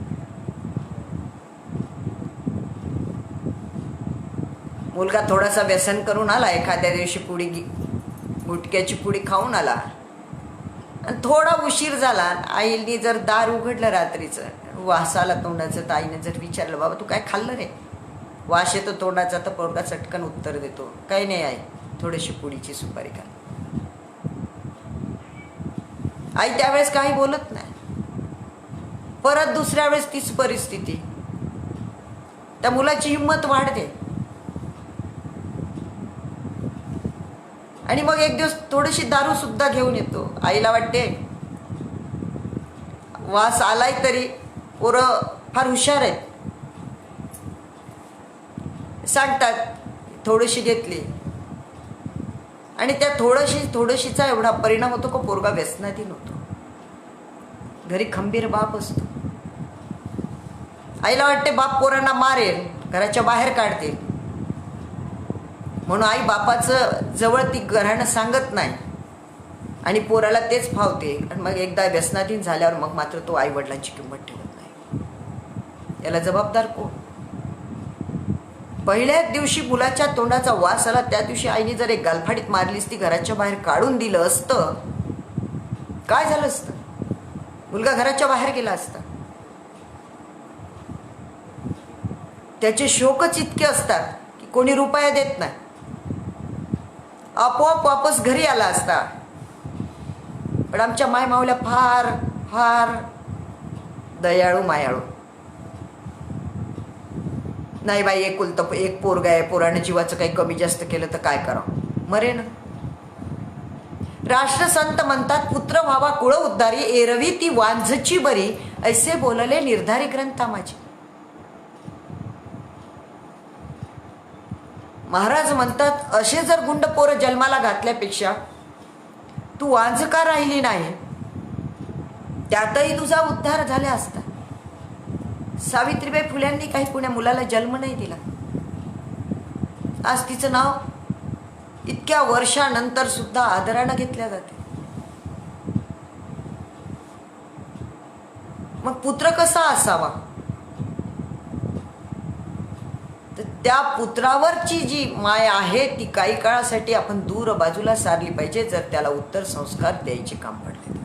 मुलगा थोडासा व्यसन करून आला, एखाद्या दिवशी गुटक्याची पुडी खाऊन आला आणि थोडा उशीर झाला, आईने जर दार उघडलं रात्रीचं, वासाला तोंडाचं, तर आईने जर विचारलं, बाबा तू काय खाल्लं रे? वास येतो तोंडाचा, तर पोरगा चटकन उत्तर देतो, काही नाही आई, थोडीशी पुडीची सुपारी खा. आई त्यावेळेस काही बोलत नाही. परत दुसऱ्या वेळेस तीच परिस्थिती. त्या मुलाची हिंमत वाढते. आणि मग एक दिवस थोडीशी दारू सुद्धा घेऊन येतो. आईला वाटते वास आलाय तरी पोरं फार हुशार आहेत, सांगतात थोडीशी घेतली. आणि त्या थोडीशीचा एवढा परिणाम होतो का पोरगा व्यसनाधीन होतो. घरी खंबीर बाप असतो. आईला वाटते बाप पोरांना मारेल, घराच्या बाहेर काढतील, म्हणून आई बापाचं जवळ ती घराणं सांगत नाही आणि पोराला तेच फावते. आणि मग एकदा व्यसनाधीन झाल्यावर मग मात्र तो आई वडिलांची किंमत ठेवत नाही. याला जबाबदार कोण? पहिल्याच दिवशी मुलाच्या तोंडाचा वास आला, त्या दिवशी आईने जर एक गालफाडीत मारलीस, ती घराच्या बाहेर काढून दिलं असतं, काय झालं असतं? मुलगा घराच्या बाहेर गेला असता. त्याचे शोकच इतके असतात की कोणी रुपया देत नाही, आपोआप वापस घरी आला असता. पण आमच्या माय माऊल्या फार फार दयाळू मायाळू. नाही बाई, एकुलतं एक पोरगा आहे, पोराने जीवाचं काही कमी जास्त केलं तर काय करावं, मरे ना. राष्ट्रसंत म्हणतात, पुत्र व्हावा कुळ उद्धारी, एरवी ती वांझची बरी, ऐसे बोलले निर्धारी ग्रंथा माझी. महाराज म्हणतात, असे जर गुंड पोरं जन्माला घातल्यापेक्षा तू वांझ का राहिली नाही, त्यातही तुझा उद्धार झाला असता. सावित्रीबाई फुल्यांनी काही पुण्या मुलाला जन्म नाही दिला. आज तिचं नाव इतक्या वर्षानंतर सुद्धा आदरानं घेतल्या जाते. मग पुत्र कसा असावा? तर त्या पुत्रावरची जी माया आहे ती काही काळासाठी आपण दूर बाजूला सारली पाहिजे, जर त्याला उत्तर संस्कार द्यायचे काम पडले.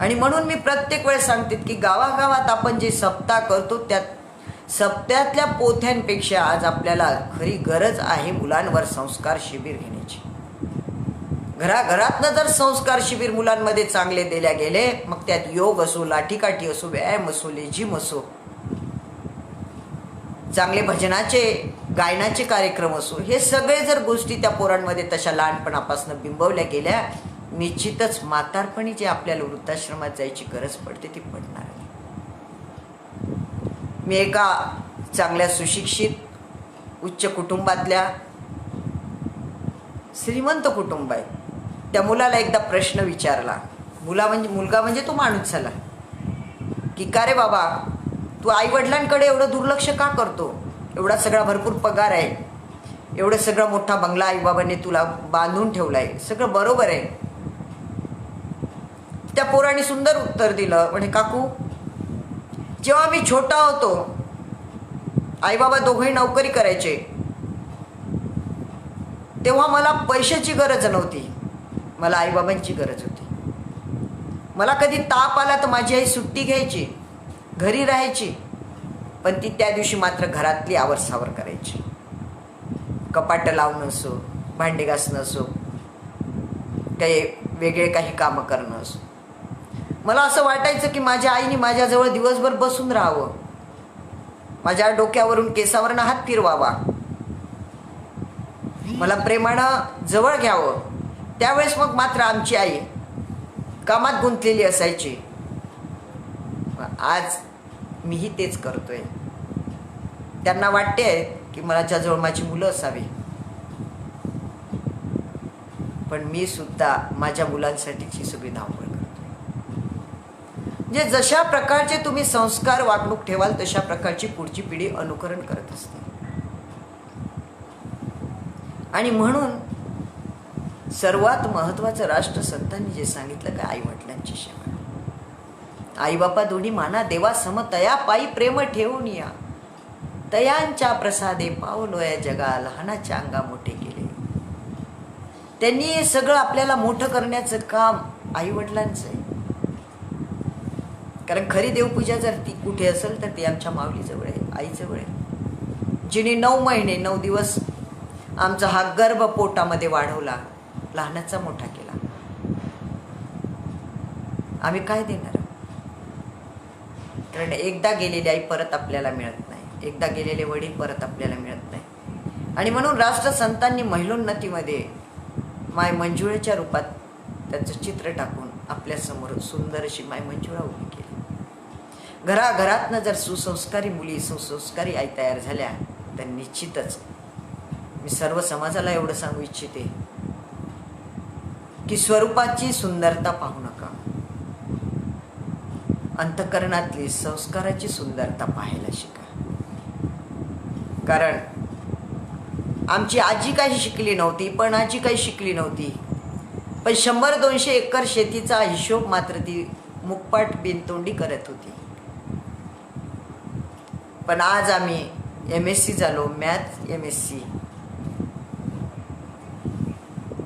आणि म्हणून मी प्रत्येक वेळेस सांगते की गावागावात आपण जे सप्ताह करतो, त्यात सप्त्यातल्या पोथ्यांपेक्षा आज आपल्याला खरी गरज आहे मुलांवर संस्कार शिबिर घेण्याची. घराघरातनं जर संस्कार शिबिर मुलांमध्ये चांगले दिल्या गेले, मग त्यात योग असो, लाठीकाठी असो, व्यायाम असो, लेझिम असो, चांगले भजनाचे गायनाचे कार्यक्रम असो, हे सगळे जर गोष्टी त्या पोरांमध्ये तशा लहानपणापासून बिंबवल्या गेल्या, निश्चितच म्हातारपणी जे आपल्याला वृद्धाश्रमात जायची गरज पडते ती पडणार आहे. मी एका चांगल्या सुशिक्षित उच्च कुटुंबातल्या श्रीमंत कुटुंब आहे, त्या मुलाला एकदा प्रश्न विचारला. मुलगा म्हणजे तो माणूस झाला की, का रे बाबा, तू आई वडिलांकडे एवढं दुर्लक्ष का करतो? एवढा सगळा भरपूर पगार आहे, एवढं सगळं मोठा बंगला आई बाबांनी तुला बांधून ठेवलाय, सगळं बरोबर आहे. त्या पोराने सुंदर उत्तर दिलं, म्हणे, काकू, जेव्हा मी छोटा होतो, आई बाबा दोघंही नोकरी करायचे, तेव्हा मला पैशाची गरज नव्हती, मला आईबाबांची गरज होती. मला कधी ताप आला तर माझी आई सुट्टी घ्यायची, घरी राहायची, पण ती त्या दिवशी मात्र घरातली आवरसावर करायची. कपाटं लावणं असो, भांडे घासणं असो, काही वेगळे काही कामं करणं असो. मला असं वाटायचं की माझ्या आईने माझ्याजवळ दिवसभर बसून राहावं, माझ्या डोक्यावरून केसावरून हात फिरवावा, मला प्रेमानं जवळ घ्यावं. त्यावेळेस मग मात्र आमची आई कामात गुंतलेली असायची. आज मीही तेच करतोय. त्यांना वाटते की माझ्याजवळ माझी मुलं असावी, पण मी सुद्धा माझ्या मुलांसाठीची सगळी धावपळ करतोय. म्हणजे जशा प्रकारचे तुम्ही संस्कार वागणूक ठेवाल तशा प्रकारची पुढची पिढी अनुकरण करत असते. आणि म्हणून सर्वात महत्वाचं राष्ट्रसंतांनी जे सांगितलं का, आई वडिलांची सेवा. आई बापा दोन्ही माना देवा सम, तया पायी प्रेम ठेवून या. तयांच्या प्रसादे पावलोया जगा, लहानाच्या अंगा मोठे केले. त्यांनी हे सगळं आपल्याला मोठं करण्याचं काम आई वडिलांचं आहे. कारण खरी देवपूजा जर ती कुठे असेल तर ती आमच्या माऊलीजवळ आहे, आईजवळ आहे. जिने 9 महिने 9 दिवस आमचा हा गर्भ पोटामध्ये वाढवला, लहानाचा मोठा केला. आम्ही काय देणार? कारण एकदा गेलेली आई परत आपल्याला मिळत नाही, एकदा गेलेले वडील परत आपल्याला मिळत नाही. आणि म्हणून राष्ट्रसंतांनी महिलोन्नतीमध्ये माय मंजुळेच्या रूपात त्याचं चित्र टाकून आपल्यासमोर सुंदर अशी माय मंजुळा उभी केली. घराघरातनं जर सुसंस्कारी मुली, सुसंस्कारी आई तयार झाल्या तर निश्चितच मी सर्व समाजाला एवढं सांगू इच्छिते की स्वरूपाची सुंदरता पाहू नका, अंतःकरणातली संस्काराची सुंदरता पाहायला शिका. कारण आमची आजी काही शिकली नव्हती, पण आजी काही शिकली नव्हती, पण 100-200 एकर शेतीचा हिशोब मात्र ती मुकपाट बिनतोंडी करत होती. पण आज आम्ही MSc झालो, math MSc,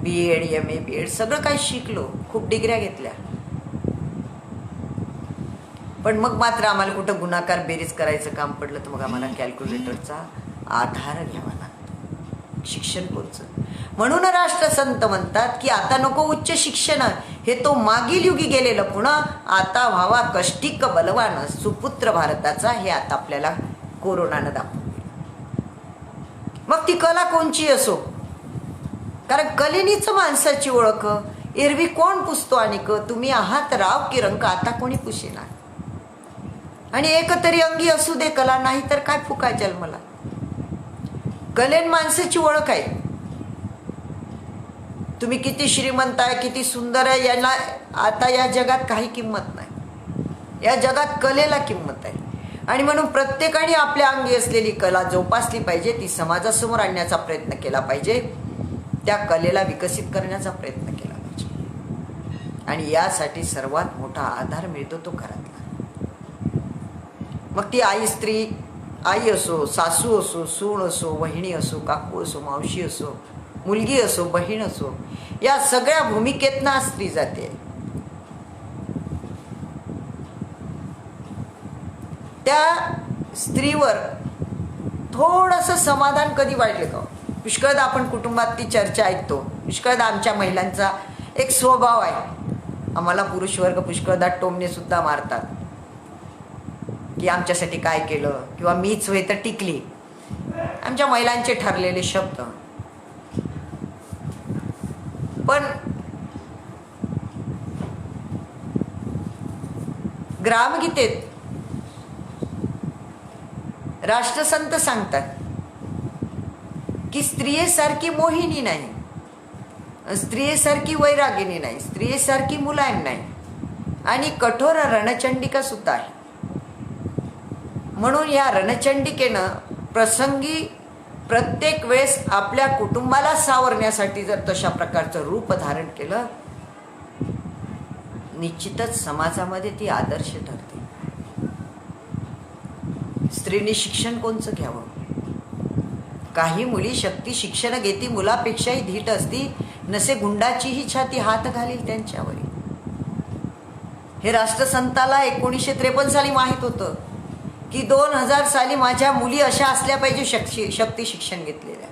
BEd MA BEd सगळं काही शिकलो, खूप डिग्र्या घेतल्या. पण मग मात्र आम्हाला कुठं गुणाकार बेरीज करायचं काम पडलं तर मग आम्हाला कॅल्क्युलेटरचा आधार घ्यावा लागतो. शिक्षण कोणचं? म्हणून राष्ट्रसंत म्हणतात की आता नको उच्च शिक्षण, हे तो मागील युगी गेलेलं, पुन्हा आता व्हावा कष्टिक बलवान सुपुत्र भारताचा, हे आता आपल्याला कोरोनानं दाखवून दिलं. मग ती कला कोणची असो, कारण कलेनीच माणसाची ओळख. एरवी कोण पुसतो आणि तुम्ही आहात राव की रंक, आता कोणी पुसेना. आणि एकतरी अंगी असू दे कला, नाही तर काय फुका जन्मला. कलेन माणसाची ओळख आहे. तुम्ही किती श्रीमंत आहे, किती सुंदर आहे, याला आता या जगात काही किंमत नाही. या जगात कलेला किंमत आहे. आणि म्हणून प्रत्येकाने आपल्या अंगी असलेली कला जोपासली पाहिजे, ती समाजासमोर आणण्याचा प्रयत्न केला पाहिजे, त्या कलेला विकसित करण्याचा प्रयत्न केला पाहिजे. आणि यासाठी सर्वात मोठा आधार मिळतो तो घरातला. मग ती आई, स्त्री, आई असो, सासू असो, सून असो, वहिनी असो, काकू असो, मावशी असो, मुलगी असो, बहीण असो, या सगळ्या भूमिकेतनं स्त्री जाते. त्या स्त्रीवर थोडंसं समाधान कधी वाढले का? पुष्कळदा आपण कुटुंबात ती चर्चा ऐकतो. पुष्कळदा आमच्या महिलांचा एक स्वभाव आहे, आम्हाला पुरुष वर्ग पुष्कळदा टोमणे सुद्धा मारतात की आमच्यासाठी काय केलं, किंवा मीच होय तर टिकली. आमच्या महिलांचे ठरलेले शब्द. पण ग्रामगीतेत राष्ट्रसंत सांगतात की स्त्रियेसारखी मोहिनी नाही, स्त्रियेसारखी वैरागिनी नाही, स्त्रियेसारखी मुलायम नाही, आणि कठोर रणचंडिका सुद्धा आहे. म्हणून या रणचंडिकेनं प्रसंगी प्रत्येक वेळेस आपल्या कुटुंबाला सावरण्यासाठी जर तशा प्रकारचं रूप धारण केलं, निश्चितच समाजामध्ये ती आदर्श ठरते. स्त्रीने शिक्षण कोणचं घ्यावं? काही मुली शक्ती शिक्षण घेती, मुलापेक्षाही धीट असती, नसे गुंडाचीही छाती हात घालील त्यांच्यावर. हे राष्ट्रसंताला 1953 साली माहीत होतं की 2000 साली माझ्या मुली अशा असल्या पाहिजे शक्ती शिक्षण घेतलेल्या.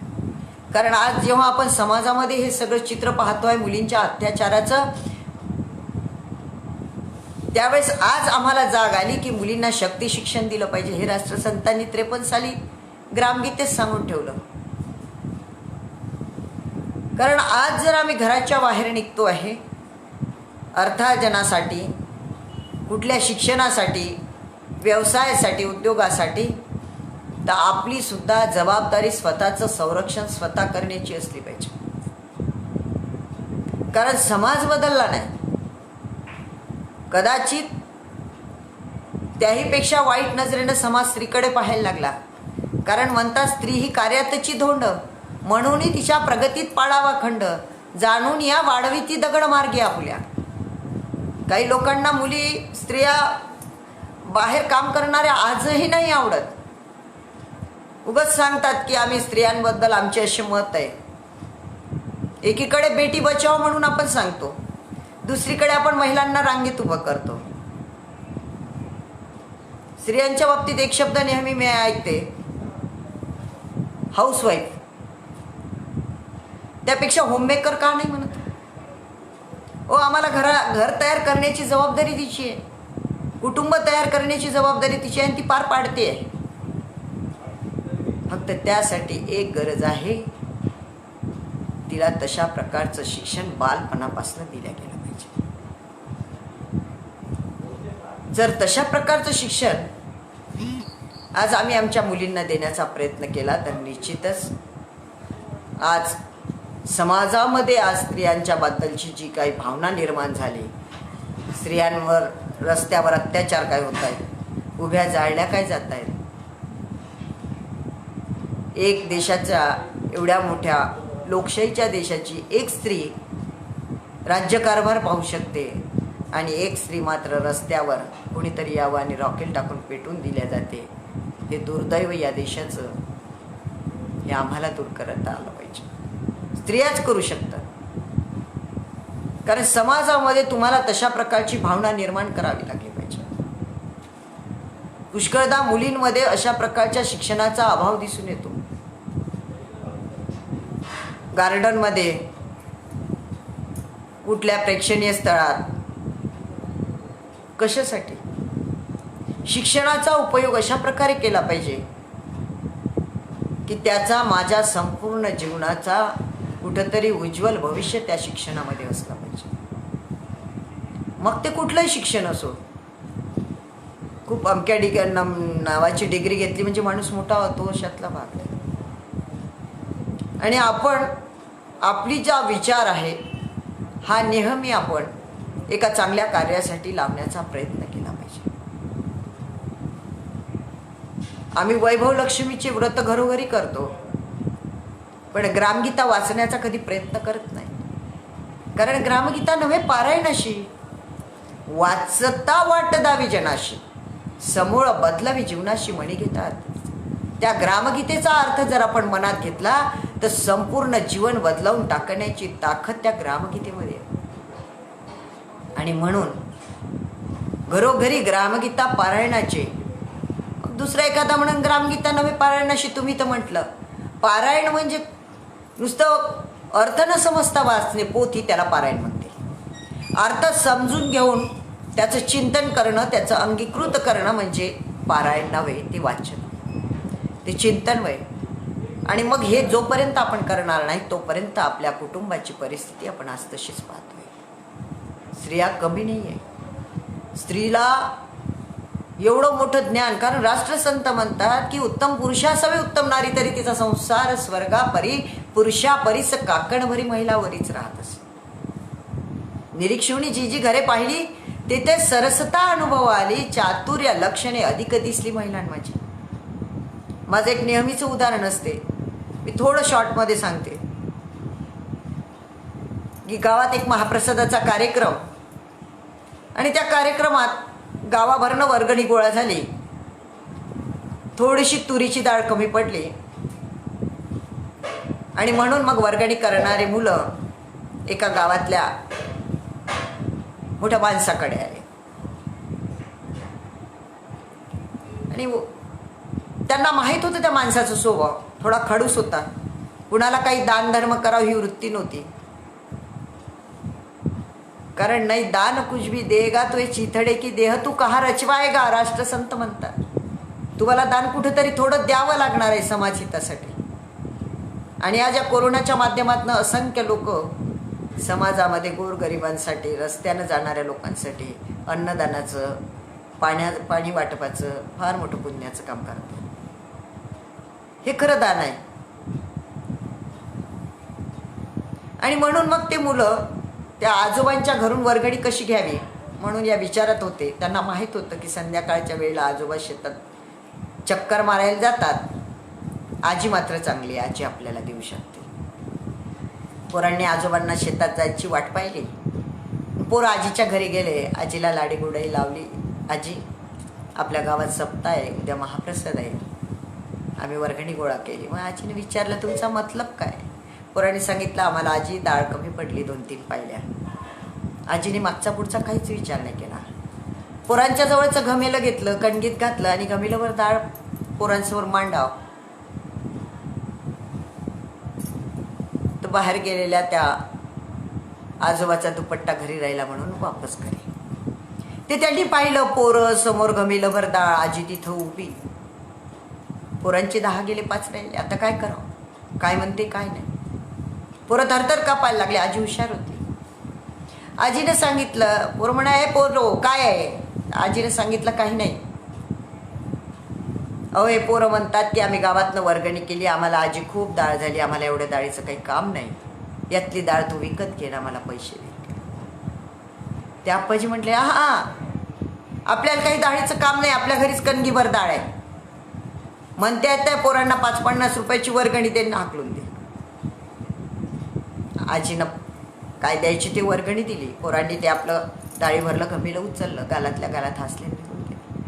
कारण आज जेव्हा आपण समाजामध्ये हे सगळं चित्र पाहतोय मुलींच्या अत्याचाराचं, त्यावेळेस आज आम्हाला जाग आली की मुलींना शक्ती शिक्षण दिलं पाहिजे. हे राष्ट्रसंतांनी 53 साली ग्रामगीतेत सांगून ठेवलं. कारण आज जर आम्ही घराच्या बाहेर निघतो आहे अर्थार्जनासाठी, कुठल्या शिक्षणासाठी, व्यवसायासाठी, उद्योगासाठी, तर आपली सुद्धा जबाबदारी स्वतःचं संरक्षण स्वतः करण्याची असली पाहिजे. कारण समाज बदलला नाही, कदाचित त्याहीपेक्षा वाईट नजरेनं समाज स्त्रीकडे पाहायला लागला. कारण म्हणतात स्त्री ही कार्यातची धोंड, म्हणूनही तिच्या प्रगतीत पाडावा खंड, जाणून या वाढवी ती दगड मार्गी आपुल्या. काही लोकांना मुली, स्त्रिया बाहेर काम करणाऱ्या आजही नाही आवडत. उगाच सांगतात की आम्ही स्त्रियांबद्दल आमचे असे मत आहे. एकीकडे बेटी बचाव म्हणून आपण सांगतो, दुसरीकडे आपण महिलांना रांगेत उभं करतो. स्त्रियांच्या बाबतीत एक शब्द नेहमी मी ऐकते, हाऊसवाईफ. त्यापेक्षा होममेकर का नाही म्हणत? आम्हाला घर तयार करण्याची जबाबदारी तिची आहे, कुटुंब तयार करण्याची जबाबदारी तिची आहे आणि ती पार पाडते आहे. फक्त त्यासाठी एक गरज आहे, तिला तशा प्रकारचं शिक्षण बालपणापासून दिल्या गेलं पाहिजे. जर तशा प्रकारचं शिक्षण आज आम्ही आमच्या मुलींना देण्याचा प्रयत्न केला तर निश्चितच आज समाजामध्ये आज स्त्रियांच्या बद्दलची जी काही भावना निर्माण झाली, स्त्रियांवर रस्त्यावर अत्याचार काय होत आहेत, उभ्या जाळल्या काय जात आहेत, एक देशाच्या एवढ्या मोठ्या लोकशाहीच्या देशाची एक स्त्री राज्यकारभार पाहू शकते आणि एक स्त्री मात्र रस्त्यावर कोणीतरी यावं आणि रॉकेल टाकून पेटून दिल्या जाते. हे दुर्दैव या देशाचं, हे आम्हाला दूर करता आलं पाहिजे. स्त्रियाच करू शकतात. कारण समाजामध्ये तुम्हाला तशा प्रकारची भावना निर्माण करावी लागली पाहिजे. पुष्कळदा मुलींमध्ये अशा प्रकारच्या शिक्षणाचा अभाव दिसून येतो. गार्डनमध्ये, कुठल्या प्रेक्षणीय स्थळात, कशासाठी शिक्षणाचा उपयोग अशा प्रकारे केला पाहिजे की त्याचा माझ्या संपूर्ण जीवनाचा कुठंतरी उज्ज्वल भविष्य त्या शिक्षणामध्ये असलं पाहिजे. मग ते कुठलंही शिक्षण असो. खूप अमक्या नावाची डिग्री घेतली म्हणजे माणूस मोठा होतो अशातला भाग नाही. आणि आपण आपली ज्या विचार आहे हा नेहमी आपण एका चांगल्या कार्यासाठी लावण्याचा प्रयत्न केला पाहिजे. आम्ही वैभव लक्ष्मीचे व्रत घरोघरी करतो, पण ग्रामगीता वाचण्याचा कधी प्रयत्न करत नाही. कारण ग्रामगीता नव्हे पारायणाशी, वाचता वाट दावी जनाशी, समूळ बदलावी जीवनाशी म्हणी घेतात. त्या ग्रामगीतेचा अर्थ जर आपण मनात घेतला तर संपूर्ण जीवन बदलावून टाकण्याची ताकद त्या ग्रामगीतेमध्ये. आणि म्हणून घरोघरी ग्रामगीता पारायणाचे. दुसरा एखादा म्हणून ग्रामगीता नव्हे पारायणाशी, तुम्ही तर म्हटलं पारायण म्हणजे नुसतं अर्थ न समजता वाचणे, पोथी त्याला पारायण म्हणते. अर्थ समजून घेऊन त्याचं चिंतन करणं, त्याचं अंगीकृत करणं म्हणजे पारायण नव्हे, ते वाचन, ते चिंतन वय. आणि मग हे जोपर्यंत आपण करणार नाही तोपर्यंत आपल्या कुटुंबाची परिस्थिती आपण आज तशीच पाहतोय. स्त्रिया कमी नाही आहे. स्त्रीला एवढं मोठं ज्ञान, कारण राष्ट्रसंत म्हणतात की उत्तम पुरुषासवे उत्तम नारी तरी तिचा संसार स्वर्गापरी, पुरुषापरीस काकणभरी महिलावरीच राहत असे. निरीक्षुनी जी जी घरे पाहिली तेथे सरसता अनुभव आली, चातुर्य लक्षणे अधिक दिसली महिलांमाझी. माझं एक नेहमीचं उदाहरण असते, मी थोडं शॉर्टमध्ये सांगते की गावात एक महाप्रसादाचा कार्यक्रम, आणि त्या कार्यक्रमात गावाभरनं वर्गणी गोळा झाली. थोडीशी तुरीची डाळ कमी पडली आणि म्हणून मग वर्गणी करणारे मुलं एका गावातल्या मोठ्या माणसाकडे आले आणि त्यांना माहीत होतं त्या माणसाचा स्वभाव थोडा खडूस होता. कुणाला काही दान धर्म करावं ही वृत्ती नव्हती. कारण नाही दान कुछ भी देगा तो ये चिथडे की देह तू कहा रचवायगा, राष्ट्रसंत म्हणतात. तुम्हाला दान कुठेतरी थोडं द्यावं लागणार आहे समाजहितासाठी. आणि आज या कोरोनाच्या माध्यमातून असंख्य लोक समाजामध्ये गोरगरिबांसाठी, रस्त्यानं जाणाऱ्या लोकांसाठी अन्नदानाचं, पाणी वाटपाचं फार मोठं पुण्याचं काम करतात. हे खरं दान आहे. आणि म्हणून मग ते मुलं त्या आजोबांच्या घरून वर्गणी कशी घ्यावी म्हणून या विचारात होते. त्यांना माहीत होतं की संध्याकाळच्या वेळेला आजोबा शेतात चक्कर मारायला जातात. आजी मात्र चांगली, आजी आपल्याला देऊ शकते. पोरांनी आजोबांना शेतात जायची वाट पाहिली. पोरं आजीच्या घरी गेले. आजीला लाडीगुडाई लावली. आजी, आपल्या गावात सप्ताह आहे, उद्या महाप्रसाद आहे, आम्ही वर्गणी गोळा केली. मग आजीने विचारलं, तुमचा मतलब काय? पोरांनी सांगितलं, आम्हाला आजी डाळ कमी पडली 2-3 पायल्या. आजीने मागचा पुढचा काहीच विचार नाही केला. पोरांच्या जवळचं घमेलं घेतलं, कणगीत घातलं आणि घमेल्यावर डाळ पोरांसमोर मांडाव. तर बाहेर गेलेल्या त्या आजोबाचा दुपट्टा घरी राहिला म्हणून वापस घरी. ते त्यांनी पाहिलं, पोरं समोर घमेलभर डाळ, आजी तिथं उभी. पोरांचे 10 गेले, 5 राहिले. आता काय करावं? काय म्हणते काय नाही. पोरं थरथर कापायला लागले. आजी हुशार होती. आजीने सांगितलं, पोरं म्हणा, हे पोरं काय आहे? आजीने सांगितलं, काही नाही. अहो, हे पोरं म्हणतात की आम्ही गावातनं वर्गणी केली, आम्हाला आजी खूप डाळ झाली, आम्हाला एवढ्या डाळीचं काही काम नाही, यातली डाळ तू विकत घे ना, मला पैसे दे. ते आप्पाजी म्हटले, हा, आपल्याला काही डाळीचं काम नाही, आपल्या घरीच कणगीभर डाळ आहे. म्हणते त्या पोरांना 5-50 रुपयाची वर्गणी त्यांना हाकलून दे. आजीनं काय द्यायची ते वर्गणी दिली. पोरांनी ते आपलं डाळी भरलं, घमेलं उचललं, गालातल्या गालात हसले, निघून गेले.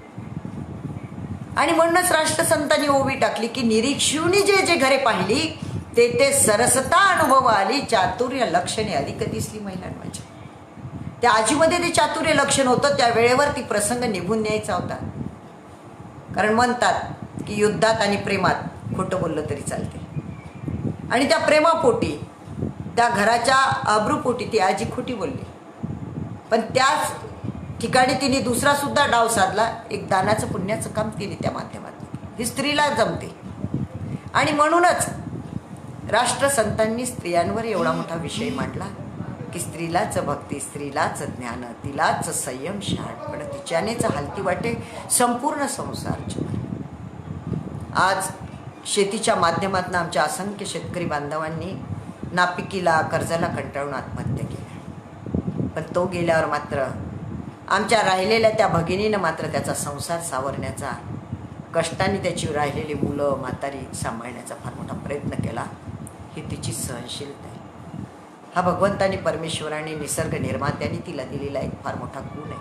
आणि म्हणूनच राष्ट्रसंतांनी ओवी टाकली की निरीक्षुनी जे जे घरे पाहिली ते ते सरसता अनुभव आली, चातुर्य लक्षणे अधिक दिसली महिलांमध्ये. त्या आजीमध्ये ते चातुर्य लक्षण होतं. त्या वेळेवर ती प्रसंग निभून न्यायचा होता. कारण म्हणतात की युद्धात आणि प्रेमात खोटं बोललं तरी चालते. आणि त्या प्रेमापोटी, त्या घराच्या अब्रूपोटी ती आजी खोटी बोलली. पण त्याच ठिकाणी तिने दुसरा सुद्धा डाव साधला. एक दानाचं पुण्याचं काम केली त्या माध्यमातून. ही स्त्रीला जमते. आणि म्हणूनच राष्ट्रसंतांनी स्त्रियांवर एवढा मोठा विषय मांडला की स्त्रीलाच भक्ती, स्त्रीलाच ज्ञान, तिलाच संयम शहाणपण, तिच्यानेच हालती वाटे संपूर्ण संसार. आज शेतीच्या माध्यमातून आमच्या असंख्य शेतकरी बांधवांनी नापिकीला, कर्जाला कंटाळून आत्महत्या केल्या. पण तो गेल्यावर मात्र आमच्या राहिलेल्या त्या भगिनीनं मात्र त्याचा संसार सावरण्याचा, कष्टाने त्याची राहिलेली मुलं म्हातारी सांभाळण्याचा फार मोठा प्रयत्न केला. ही तिची सहनशीलता आहे. हा भगवंतानी, परमेश्वराने, निसर्ग निर्मात्याने तिला दिलेला एक फार मोठा गुण आहे.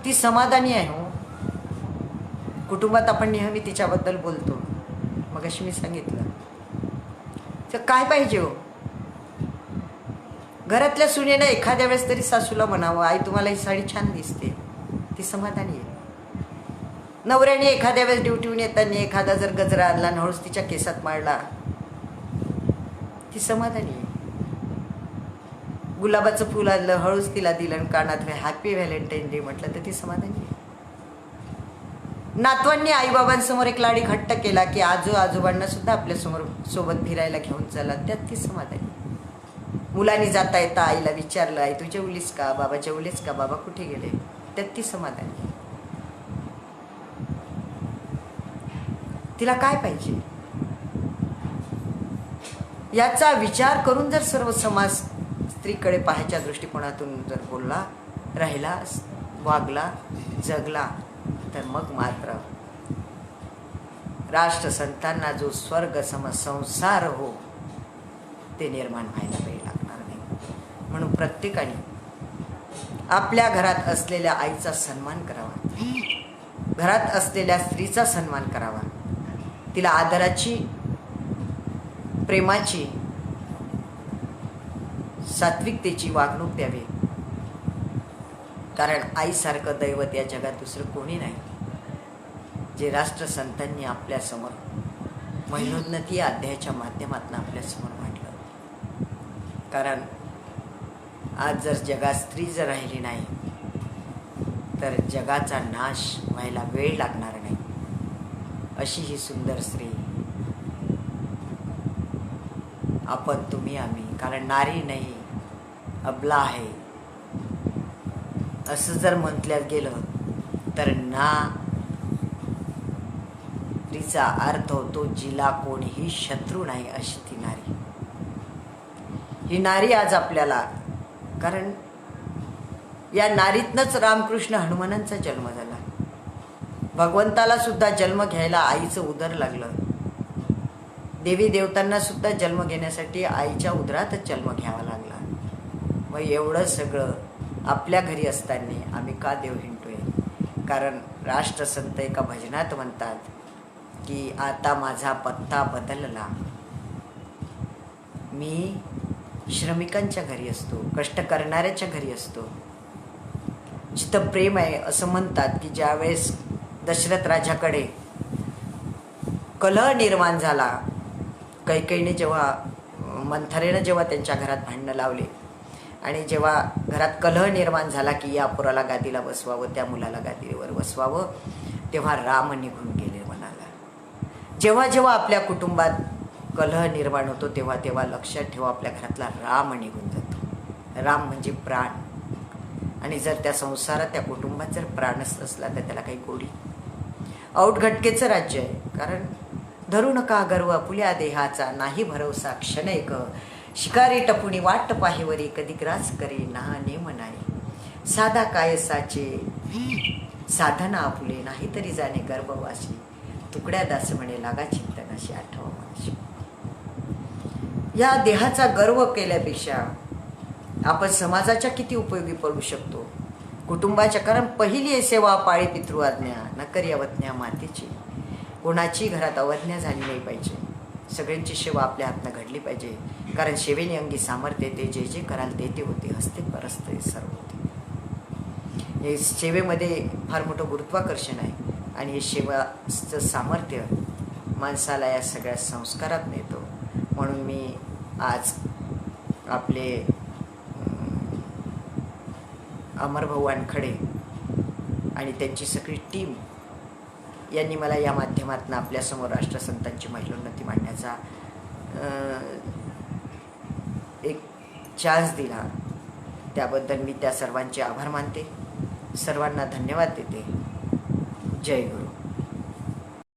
ती समाधानी आहे. हो, कुटुंबात आपण नेहमी तिच्याबद्दल बोलतो. मग अशी मी सांगितलं, तर काय पाहिजे हो? घरातल्या सुनेनं एखाद्या वेळेस तरी सासूला म्हणावं, आई तुम्हाला ही साडी छान दिसते. ती समाधानी आहे. नवऱ्याने एखाद्या वेळेस ड्युटीहून येताना एखादा जर गजरा आणला आणि हळूच तिच्या केसात मारला, ती समाधानी आहे. गुलाबाचं फुल आणलं, हळूच तिला दिलं आणि कानात हॅपी व्हॅलेंटाईन डे म्हटलं, तर ती समाधानी आहे. नातवांनी आईबाबांसमोर एक लाडी घट्ट केला की आजोबांना सुद्धा आपल्यासमोर सोबत फिरायला घेऊन चला, त्यात ती समाधानी. मुलांनी जाता येता आईला विचारलं, आई तू जेवलीस का? बाबा जेवलेस का? बाबा कुठे गेले? त्यात ती समाधानी. तिला काय पाहिजे याचा विचार करून जर सर्व समाज स्त्रीकडे पाहायच्या दृष्टिकोनातून जर बोलला, राहिला, वागला, जगला, तर मग मात्र राष्ट्रसंतांना जो स्वर्ग सम संसार हो ते निर्माण व्हायला वेळ लागणार नाही. म्हणून प्रत्येकाने आपल्या घरात असलेल्या आईचा सन्मान करावा, घरात असलेल्या स्त्रीचा सन्मान करावा, तिला आदराची, प्रेमाची, सात्विकतेची वागणूक द्यावी. कारण आईसारखं दैवत या जगात दुसरं कोणी नाही, जे राष्ट्रसंतांनी आपल्यासमोर महिनोन्नती या अध्यायाच्या माध्यमातून आपल्यासमोर मांडलं. कारण आज जर जगात स्त्री जर राहिली नाही तर जगाचा नाश व्हायला वेळ लागणार नाही. अशी ही सुंदर स्त्री आपण, तुम्ही, आम्ही. कारण नारी नाही अबला आहे असं जर म्हटल्यात गेलं तर नारीचा अर्थ होतो जिला कोणीही शत्रू नाही, अशी ती नारी. ही नारी आज आपल्याला, कारण या नारीतनंच रामकृष्ण हनुमानांचा जन्म झाला. भगवंताला सुद्धा जन्म घ्यायला आईचं उदर लागलं. देवी देवतांना सुद्धा जन्म घेण्यासाठी आईच्या उदरातच जन्म घ्यावा लागला. मग एवढं सगळं आपल्या घरी असताना आम्ही का देव हिंडतोय? कारण राष्ट्रसंत एका भजनात म्हणतात की आता माझा पत्ता बदलला. मी श्रमिकांच्या घरी असतो, कष्ट करणाऱ्याच्या घरी असतो, जिथं प्रेम आहे. असं म्हणतात की ज्यावेळेस दशरथ राजाकडे कलह निर्माण झाला, कैकेयीने जेव्हा, मंथरेनं जेव्हा त्यांच्या घरात भांडणं लावले आणि जेव्हा घरात कलह निर्माण झाला की या पुराला गादीला बसवावं, त्या मुलाला गादीवर बसवावं, तेव्हा राम निघून गेले मनाला. जेव्हा जेव्हा आपल्या कुटुंबात कलह निर्माण होतो तेव्हा तेव्हा लक्षात ठेवा, आपल्या घरातला राम निघून जातो. राम म्हणजे प्राण. आणि जर त्या संसारात, त्या कुटुंबात जर प्राणच नसला तर त्याला काही गोडी. औटघटकेचं राज्य आहे. कारण धरू नका गर्व आपुल्या देहाचा, नाही भरवसा क्षण एक. शिकारी टपुनी वाट पाहेवरी, कधी ग्रास करी ना नेम नाही. साधा कायसाचे साधना आपुले, नाही तरी जाणे गर्भवासी. तुकड्या दास म्हणे लागा चिंतनाशी, आठवा मनाशी. या देहाचा गर्व केल्यापेक्षा आपण समाजाच्या किती उपयोगी पडू शकतो, कुटुंबाच्या. कारण पहिली आहे सेवा पाळी पितृ आज्ञा, न करी अवज्ञा मातेची. कोणाची घरात अवज्ञा झाली नाही पाहिजे. सगळ्यांची सेवा आपल्या हातनं घडली पाहिजे. कारण सेवेने अंगी सामर्थ्य येते, जे जे कराल ते ते होते, हस्ते परस्ते सर्व होते. हे सेवेमध्ये फार मोठं गुरुत्वाकर्षण आहे आणि हे सेवाचं सामर्थ्य माणसाला या सगळ्या संस्कारात नेतो. म्हणून मी आज आपले अमरभाऊ वानखडे आणि त्यांची सगळी टीम यांनी मला या माध्यमातून आपल्यासमोर राष्ट्रसंतांची महिलोन्नती मांडण्याचा एक चान्स दिला, त्याबद्दल मी त्या सर्वांचे आभार मानते. सर्वांना धन्यवाद देते. जय गुरु.